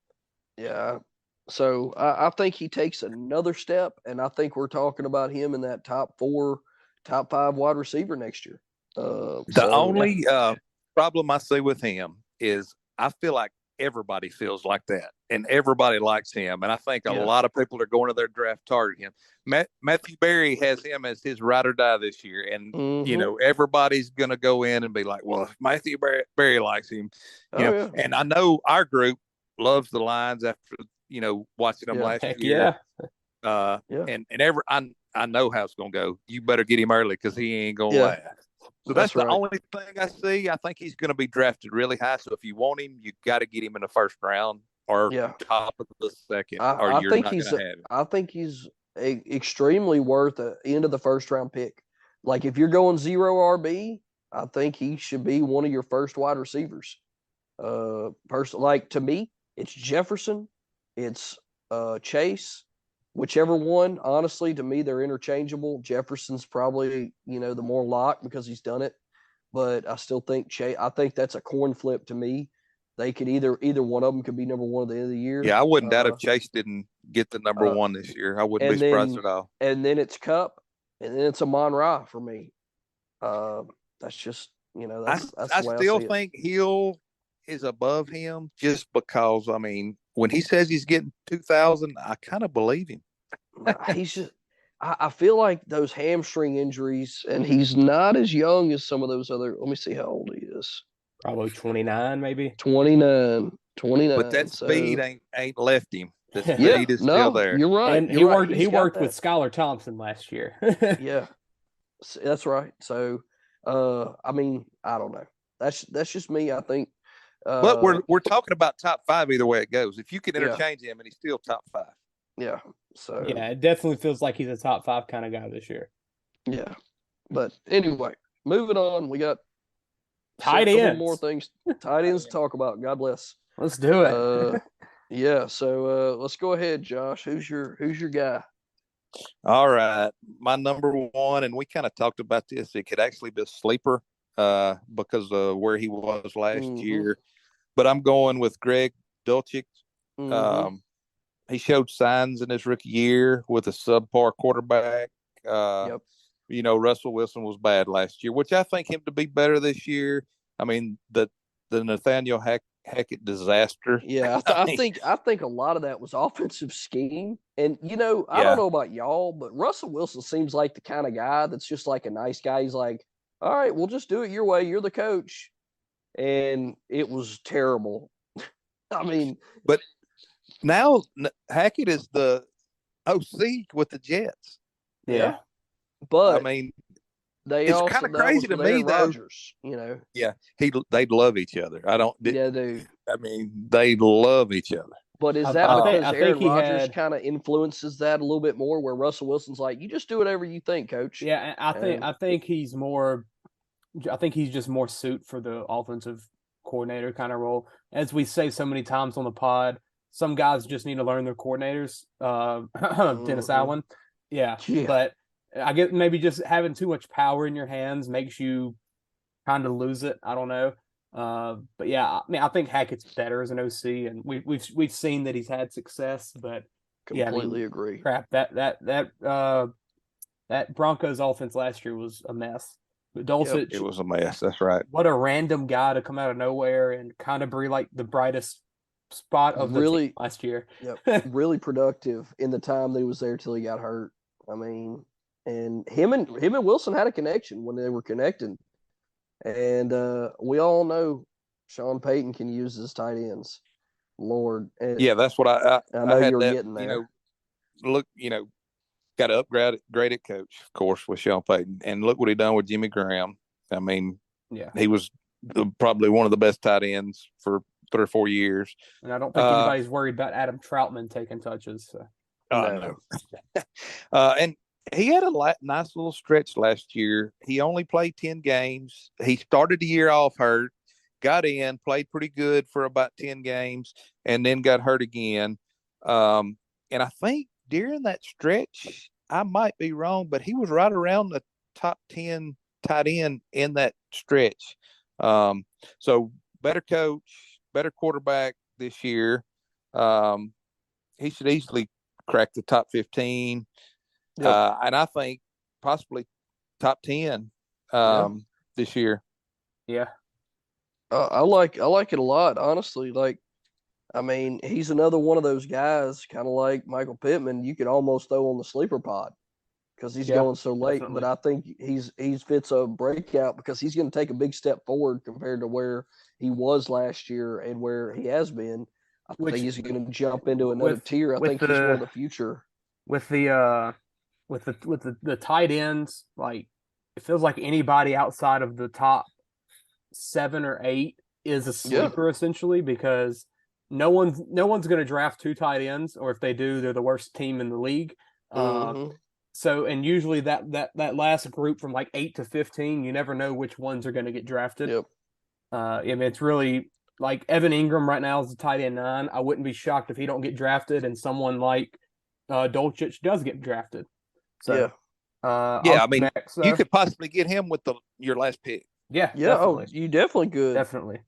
Yeah. So I think he takes another step, and I think we're talking about him in that top 4, top 5 wide receiver next year. The only problem I see with him is I feel like everybody feels like that, and everybody likes him. And I think a lot of people are going to their draft target him. Matthew Berry has him as his ride or die this year. And, everybody's going to go in and be like, well, if Matthew Berry likes him, and I know our group loves the Lions after, watching them last year. And I know how it's going to go. You better get him early because he ain't going to last. So that's the only thing I see. I think he's going to be drafted really high. So if you want him, you got to get him in the first round or top of the second, or you're not going to have him. I think he's extremely worth an end of the first round pick. Like if you're going 0 RB, I think he should be one of your first wide receivers. To me, it's Jefferson, it's Chase. Whichever one, honestly, to me, they're interchangeable. Jefferson's probably, the more locked because he's done it. But I still think I think that's a coin flip to me they could either one of them could be number one at the end of the year. Yeah, I wouldn't doubt if Chase didn't get the number one this year. I wouldn't be surprised at all. And then it's Cup, and then it's Amon Ra for me. That's just that's I the way still I see think Hill is above him just because when he says he's getting 2,000, I kind of believe him. He's just. I feel like those hamstring injuries, and he's not as young as some of those other. Let me see how old he is. Probably 29, maybe 29. But that speed ain't left him. The speed yeah, is still there. You're right. And he worked with Skylar Thompson last year. Yeah, that's right. So, I don't know. That's just me. I think. But we're talking about top 5 either way it goes. If you can interchange him, and he's still top 5. Yeah. So yeah, it definitely feels like he's a top 5 kind of guy this year. Yeah. But anyway, moving on. We got tight ends. More things. Tight ends to talk about. God bless. Let's do it. Yeah. So let's go ahead, Josh. Who's your guy? All right. My number one, and we kind of talked about this. It could actually be a sleeper because of where he was last year. But I'm going with Greg Dulcich. He showed signs in his rookie year with a subpar quarterback. Russell Wilson was bad last year, which I think him to be better this year. I mean, the Nathaniel Hackett disaster. Yeah, I think a lot of that was offensive scheme. And I don't know about y'all, but Russell Wilson seems like the kind of guy that's just like a nice guy. He's like, all right, we'll just do it your way. You're the coach. And it was terrible. But now Hackett is the OC with the Jets. Yeah. But it's kind of crazy to me, though. Rodgers, Yeah, they love each other. Dude. They love each other. But is that because Aaron Rodgers kind of influences that a little bit more, where Russell Wilson's like, you just do whatever you think, coach? Yeah, I think he's more. I think he's just more suited for the offensive coordinator kind of role. As we say so many times on the pod, some guys just need to learn their coordinators. Dennis Allen, yeah. But I get maybe just having too much power in your hands makes you kind of lose it. I don't know. But yeah, I think Hackett's better as an OC, and we've seen that he's had success. But completely agree. Crap, that Broncos offense last year was a mess. But Dulcich, it was a mess. That's right. What a random guy to come out of nowhere and kind of be like the brightest spot of the team last year. Yep, really productive in the time that he was there till he got hurt. And him and Wilson had a connection when they were connecting. And we all know Sean Payton can use his tight ends. Lord. And yeah, that's what I know had you were that, getting there. Got to upgrade at coach, of course, with Sean Payton. And look what he done with Jimmy Graham. He was probably one of the best tight ends for 3 or 4 years. And I don't think anybody's worried about Adam Troutman taking touches. So. No. And he had a nice little stretch last year. He only played 10 games. He started the year off hurt, got in, played pretty good for about 10 games, and then got hurt again. And I think during that stretch, I might be wrong, but he was right around the top 10 tight end in that stretch. So better coach, better quarterback this year. He should easily crack the top 15. Yep. And I think possibly top 10 this year. Yeah. I like it a lot, honestly. He's another one of those guys, kind of like Michael Pittman, you could almost throw on the sleeper pod because he's going so late. Definitely. But I think he fits a breakout because he's going to take a big step forward compared to where he was last year and where he has been. I think he's going to jump into another tier. I think he's one of the future. With the tight ends, like it feels like anybody outside of the top 7 or 8 is a sleeper essentially, because no one's going to draft 2 tight ends, or if they do, they're the worst team in the league. So, and usually that last group from like 8 to 15, you never know which ones are going to get drafted. Yep. It's really like Evan Ingram right now is the tight end 9. I wouldn't be shocked if he don't get drafted, and someone like Dulcich does get drafted. So, you could possibly get him with your last pick. Yeah. Yeah. Definitely. Oh, you definitely could. Definitely.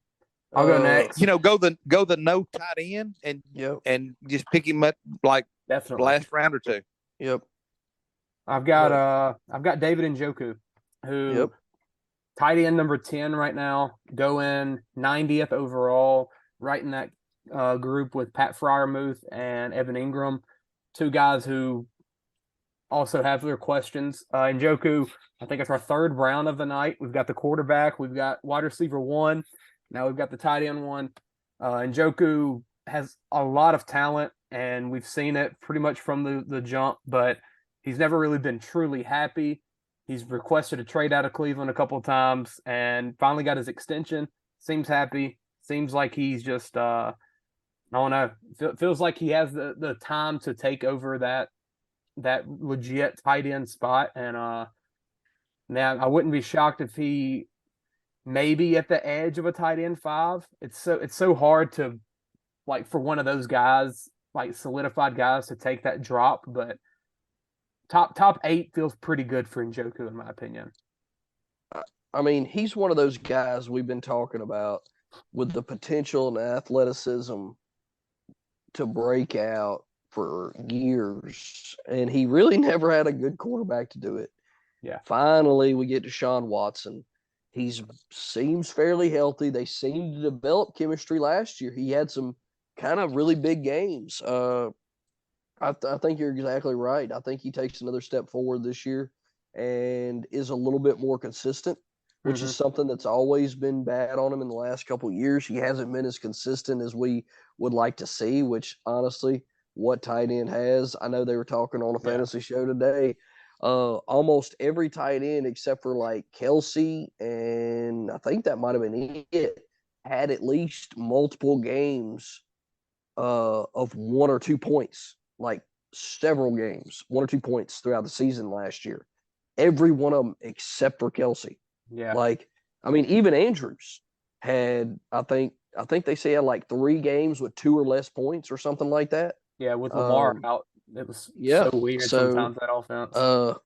I'll go next. Go the no tight end and just pick him up like Definitely last round or two. Yep. I've got David Njoku, who tight end number 10 right now, going 90th overall, right in that group with Pat Fryermuth and Evan Ingram, two guys who also have their questions. Njoku, I think it's our third round of the night. We've got the quarterback, we've got wide receiver 1, now we've got the tight end 1. Njoku has a lot of talent, and we've seen it pretty much from the jump, but he's never really been truly happy. He's requested a trade out of Cleveland a couple of times and finally got his extension. Seems happy. Seems like he's just, I don't know, feels like he has the time to take over that legit tight end spot. And man, I wouldn't be shocked if he maybe at the edge of a tight end 5. It's so hard to, like, for one of those guys, like solidified guys, to take that drop, but top 8 feels pretty good for Njoku, in my opinion. I mean, he's one of those guys we've been talking about with the potential and athleticism to break out for years, and he really never had a good quarterback to do it. Yeah. Finally, we get to Deshaun Watson. He seems fairly healthy. They seem to develop chemistry last year. He had some kind of really big games. I think you're exactly right. I think he takes another step forward this year and is a little bit more consistent, which is something that's always been bad on him in the last couple of years. He hasn't been as consistent as we would like to see, which honestly, what tight end has? I know they were talking on a fantasy show today. Almost every tight end except for like Kelsey, and I think that might have been it, had at least multiple games of 1 or 2 points. Like several games, 1 or 2 points throughout the season last year. Every one of them except for Kelsey. Yeah. Like, I mean, even Andrews had, I think they say had like 3 games with 2 or less points or something like that. Yeah, with Lamar out, it was so weird sometimes, that offense.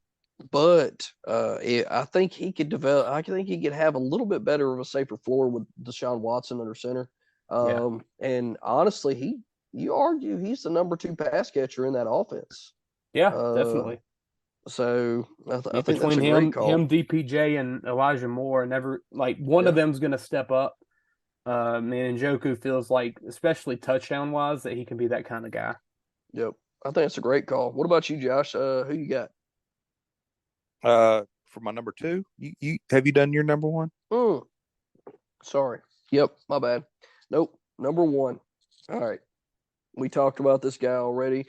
But I think he could develop. I think he could have a little bit better of a safer floor with Deshaun Watson under center. And honestly, you argue he's the number 2 pass catcher in that offense. Yeah, definitely. So I think between that's a great call. him, DPJ, and Elijah Moore, never like one of them's going to step up. Man, Njoku feels like, especially touchdown wise, that he can be that kind of guy. Yep, I think it's a great call. What about you, Josh? Who you got? For my number 2, you have you done your number 1? Sorry. Yep, my bad. Nope, number 1. All right. We talked about this guy already.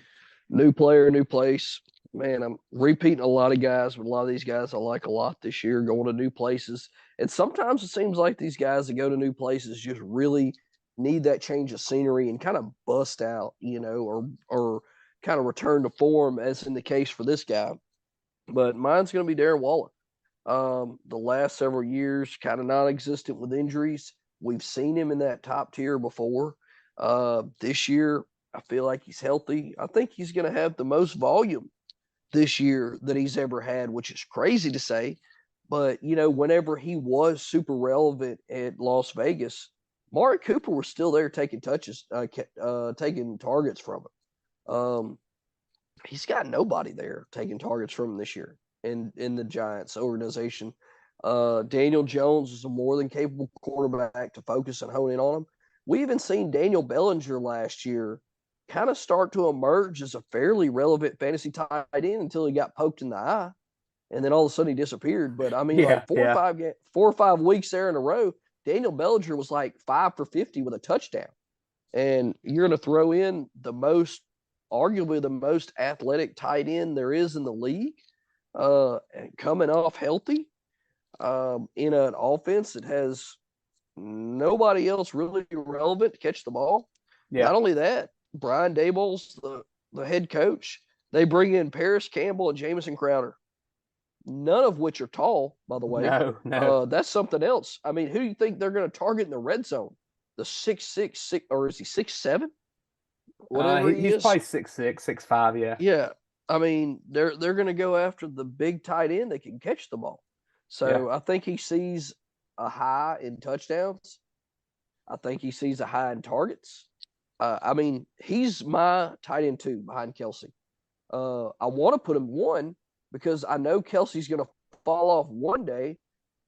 New player, new place. Man, I'm repeating a lot of guys, but a lot of these guys I like a lot this year, going to new places. And sometimes it seems like these guys that go to new places just really need that change of scenery and kind of bust out, or kind of return to form, as in the case for this guy. But mine's going to be Darren Waller. The last several years, kind of non-existent with injuries. We've seen him in that top tier before. This year, I feel like he's healthy. I think he's going to have the most volume this year that he's ever had, which is crazy to say. But, whenever he was super relevant at Las Vegas, Amari Cooper was still there taking taking targets from him. He's got nobody there taking targets from him this year in the Giants organization. Daniel Jones is a more than capable quarterback to focus and hone in on him. We even seen Daniel Bellinger last year kind of start to emerge as a fairly relevant fantasy tight end until he got poked in the eye, and then all of a sudden he disappeared. But I mean, 4 or 5 weeks there in a row, Daniel Bellinger was like 5 for 50 with a touchdown. And you're going to throw in arguably the most athletic tight end there is in the league, coming off healthy, in an offense that has nobody else really relevant to catch the ball. Yeah. Not only that, Brian Daboll's the head coach. They bring in Paris Campbell and Jamison Crowder, none of which are tall, by the way. No. That's something else. I mean, who do you think they're going to target in the red zone? The 6'6", or is he 6'7"? Whatever he is. He's probably 6'6", 6'5", yeah. Yeah. I mean, they're going to go after the big tight end that can catch the ball. So I think he sees a high in touchdowns. I think he sees a high in targets. I mean, he's my tight end 2 behind Kelsey. I want to put him 1 because I know Kelsey's going to fall off one day,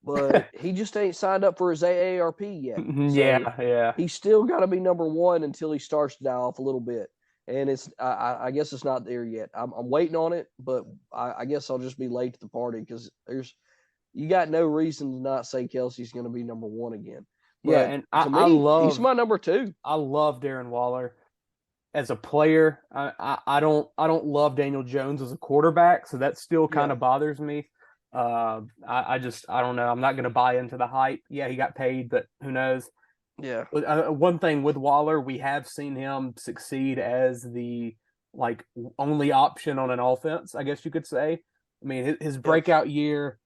but he just ain't signed up for his AARP yet. Yeah. He's still got to be number 1 until he starts to die off a little bit. And I guess it's not there yet. I'm waiting on it, but I guess I'll just be late to the party because you got no reason to not say Kelsey's going to be number 1 again. But yeah, and he's my number 2. I love Darren Waller as a player. I don't love Daniel Jones as a quarterback, so that still kind of bothers me. I don't know. I'm not going to buy into the hype. Yeah, he got paid, but who knows? Yeah. But one thing with Waller, we have seen him succeed as the only option on an offense, I guess you could say. I mean, his breakout year,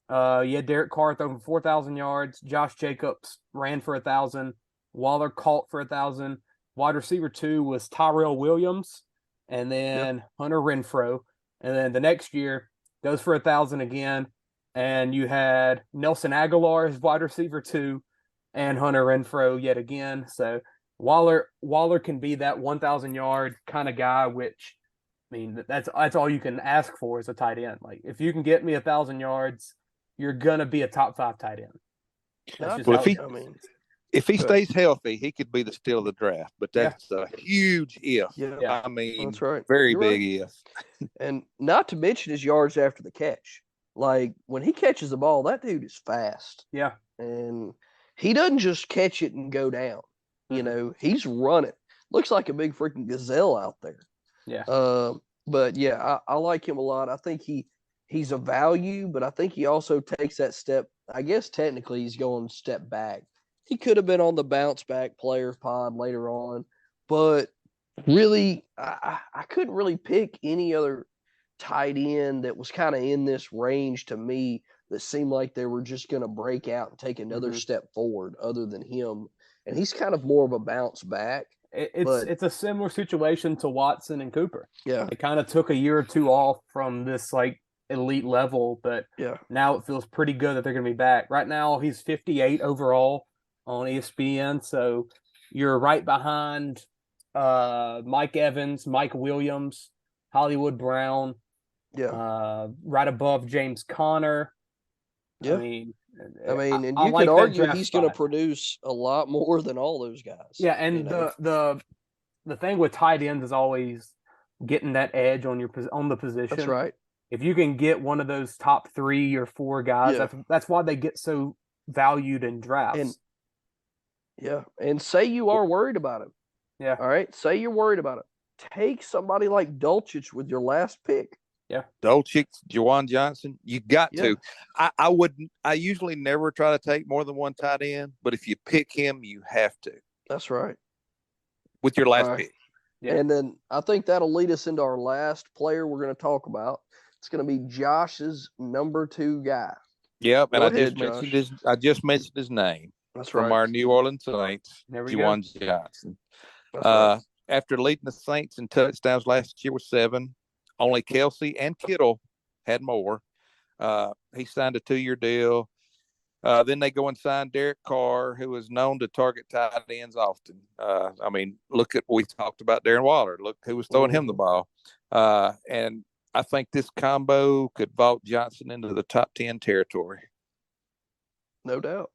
you had Derek Carr throwing 4,000 yards. Josh Jacobs ran for 1,000. Waller caught for 1,000. Wide receiver 2 was Tyrell Williams, and then Hunter Renfrow. And then the next year goes for 1,000 again, and you had Nelson Aguilar as wide receiver 2, and Hunter Renfrow yet again. So Waller can be that 1,000-yard kind of guy, which, I mean, that's all you can ask for as a tight end. Like, if you can get me 1,000 yards, you're gonna be a top 5 tight end. That's just if he stays healthy, he could be the steal of the draft. But that's a huge if. Yeah. I mean, that's right. Very You're big right. if. And not to mention his yards after the catch. Like, when he catches the ball, that dude is fast. Yeah. And he doesn't just catch it and go down. You know, he's running. Looks like a big freaking gazelle out there. Yeah. But yeah, I like him a lot. I think he's a value, but I think he also takes that step. I guess technically he's going step back. He could have been on the bounce back player pod later on, but really, I couldn't really pick any other tight end that was kind of in this range to me that seemed like they were just going to break out and take another step forward other than him. And he's kind of more of a bounce back. It's a similar situation to Watson and Cooper. Yeah. They kind of took a year or two off from this elite level, but now it feels pretty good that they're going to be back. Right now, he's 58 overall on ESPN, so you're right behind Mike Evans, Mike Williams, Hollywood Brown, right above James Conner. Yeah. I mean, and you could argue he's going to produce a lot more than all those guys. Yeah, and the thing with tight ends is always getting that edge on the position. That's right. If you can get one of those top 3 or 4 guys, that's why they get so valued in drafts. And say you are worried about him. Yeah. All right. Say you're worried about it. Take somebody like Dulcich with your last pick. Yeah. Dulcich, Juwan Johnson, you got to. I usually never try to take more than one tight end, but if you pick him, you have to. That's right. With your last pick. Yeah. And then I think that'll lead us into our last player we're going to talk about. It's going to be Josh's number 2 guy. Yep, and I just mentioned his name. That's from our New Orleans Saints, Juwan Johnson. After leading the Saints in touchdowns last year with 7, only Kelsey and Kittle had more. He signed a 2-year deal. Then they go and sign Derek Carr, who is known to target tight ends often. I mean, look at what we talked about Darren Waller. Look who was throwing him the ball. And I think this combo could vault Johnson into the top 10 territory. No doubt.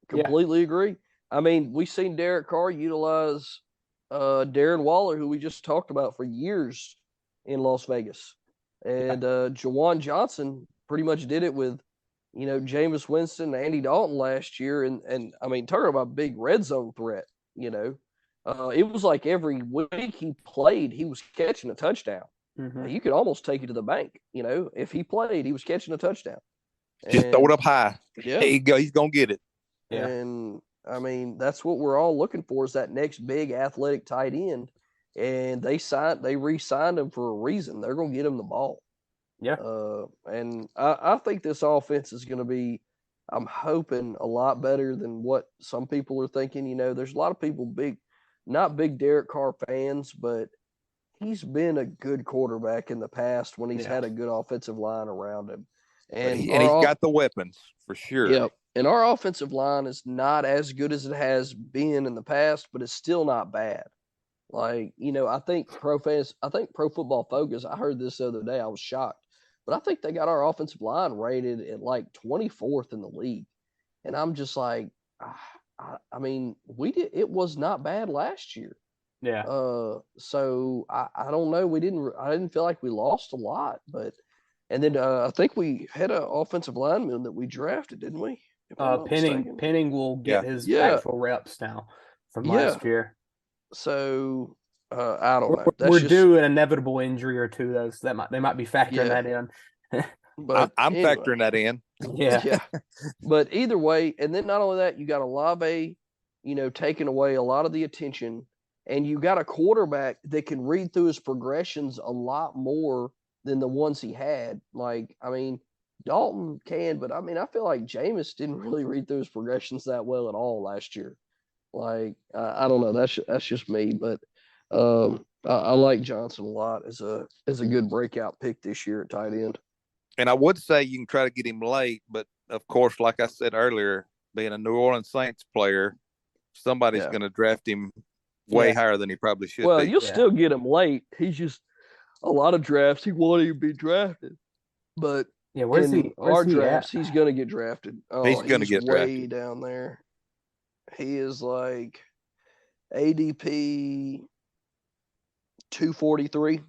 Completely agree. I mean, we've seen Derek Carr utilize Darren Waller, who we just talked about for years in Las Vegas. And Juwan Johnson pretty much did it with, Jameis Winston and Andy Dalton last year. And I mean, talking about big red zone threat, it was like every week he played, he was catching a touchdown. You could almost take it to the bank. If he played, he was catching a touchdown. Just throw it up high. Yeah. There you go. He's going to get it. Yeah. And I mean, that's what we're all looking for is that next big athletic tight end. And they re-signed him for a reason. They're going to get him the ball. Yeah. And I think this offense is going to be, I'm hoping, a lot better than what some people are thinking. There's a lot of people not big Derek Carr fans, but he's been a good quarterback in the past when he's had a good offensive line around him. And he's got the weapons for sure. Yep. And our offensive line is not as good as it has been in the past, but it's still not bad. Like, I think Pro Football Focus, I heard this the other day, I was shocked. But I think they got our offensive line rated at like 24th in the league. And I'm just like, I mean, it was not bad last year. Yeah. So I don't know. I didn't feel like we lost a lot, and then I think we had an offensive lineman that we drafted, didn't we? Penning will get his actual reps now from last year. So I don't know. We're due an inevitable injury or two, though. So they might be factoring that in. But I'm factoring that in. Yeah. But either way, and then not only that, you got Olave, taking away a lot of the attention, and you got a quarterback that can read through his progressions a lot more than the ones he had. Like, I mean, Dalton can, but I mean, I feel like Jameis didn't really read through his progressions that well at all last year. Like, I don't know. That's just me, but I like Johnson a lot as a good breakout pick this year at tight end. And I would say you can try to get him late, but of course, like I said earlier, being a New Orleans Saints player, somebody's going to draft him way higher than he probably should be. Well, you'll still get him late. He's just a lot of drafts he won't even be drafted. But where's our he drafts, at? he's going to get drafted. Oh, he's going to get way drafted down there. He is like ADP 243.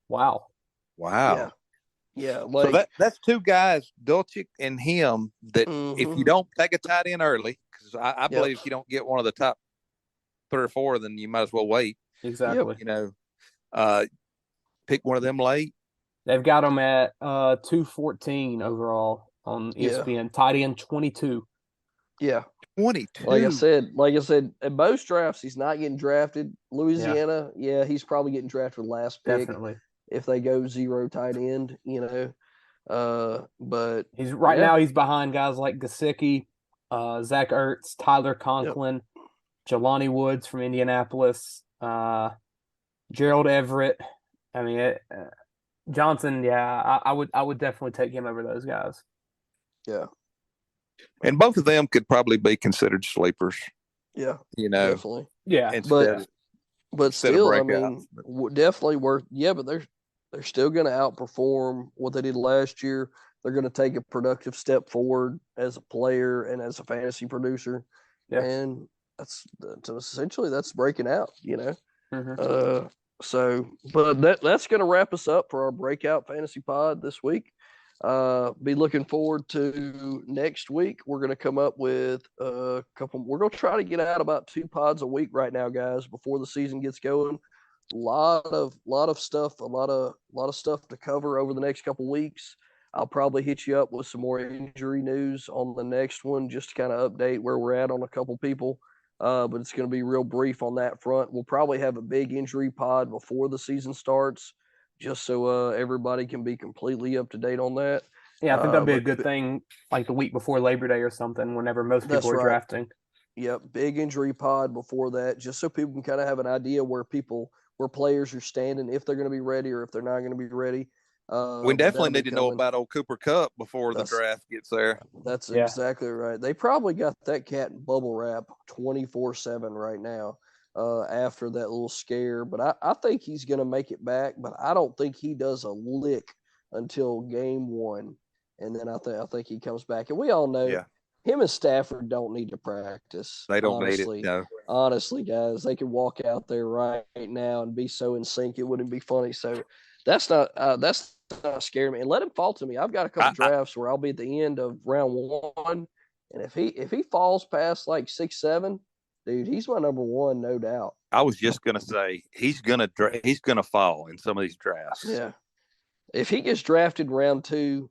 Wow. Yeah, like so that's two guys, Dulcich and him, that if you don't take a tight end early, because I believe if you don't get one of the top 3 or 4, then you might as well wait. Exactly. Pick one of them late. They've got him at 214 overall on ESPN. Tight end 22. Yeah. 22. Like I said, at most drafts, he's not getting drafted. Louisiana, he's probably getting drafted last pick. Definitely. If they go 0 tight end, but he's now he's behind guys like Gesicki, Zach Ertz, Tyler Conklin, Jelani Woods from Indianapolis, Gerald Everett. I mean, Johnson. Yeah, I would definitely take him over those guys. Yeah, and both of them could probably be considered sleepers. Yeah, definitely. Yeah, but still, I mean, definitely worth. Yeah, but they're still going to outperform what they did last year. They're going to take a productive step forward as a player and as a fantasy producer. Yeah. And that's essentially breaking out, Mm-hmm. But that's going to wrap us up for our breakout fantasy pod this week. Be looking forward to next week. We're going to come up with a couple. We're going to try to get out about 2 pods a week right now, guys, before the season gets going. A lot of stuff to cover over the next couple weeks. I'll probably hit you up with some more injury news on the next one, just to kind of update where we're at on a couple people. But it's going to be real brief on that front. We'll probably have a big injury pod before the season starts, just so everybody can be completely up to date on that. Yeah, I think that'd be a good thing, like the week before Labor Day or something, whenever most people are drafting. Yep, big injury pod before that, just so people can kind of have an idea where players are standing, if they're going to be ready or if they're not going to be ready. We definitely need to know about old Cooper Kupp before the draft gets there. That's exactly right. They probably got that cat in bubble wrap 24/7 right now after that little scare. But I think he's going to make it back, but I don't think he does a lick until game 1. And then I think he comes back. And we all know him and Stafford don't need to practice. They don't need it. No. Honestly, guys, they could walk out there right now and be so in sync it wouldn't be funny. So that's not scaring me. And let him fall to me. I've got a couple drafts where I'll be at the end of round 1, and if he falls past like 6, 7, dude, he's my number 1, no doubt. I was just gonna say he's gonna fall in some of these drafts. Yeah, if he gets drafted in round 2.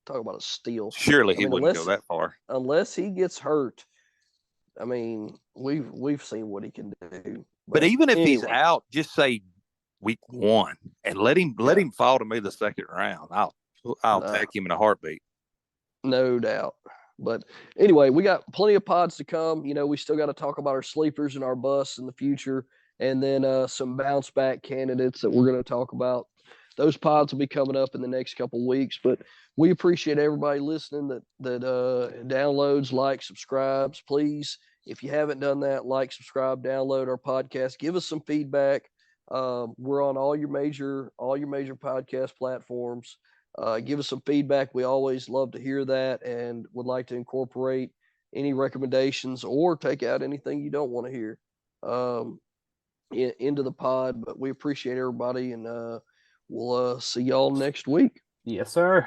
Talk about a steal. Surely he wouldn't go that far. Unless he gets hurt. I mean, we've seen what he can do. But even if he's out, just say week 1 and let him fall to me the second round. I'll take him in a heartbeat. No doubt. But anyway, we got plenty of pods to come. We still got to talk about our sleepers and our busts in the future, and then some bounce back candidates that we're going to talk about. those pods will be coming up in the next couple weeks. But we appreciate everybody listening that downloads, likes, subscribes. Please, if you haven't done that, like, subscribe, download our podcast. Give us some feedback. We're on all your major podcast platforms. Give us some feedback. We always love to hear that and would like to incorporate any recommendations or take out anything you don't want to hear into the pod. But we appreciate everybody, and we'll see y'all next week. Yes, sir.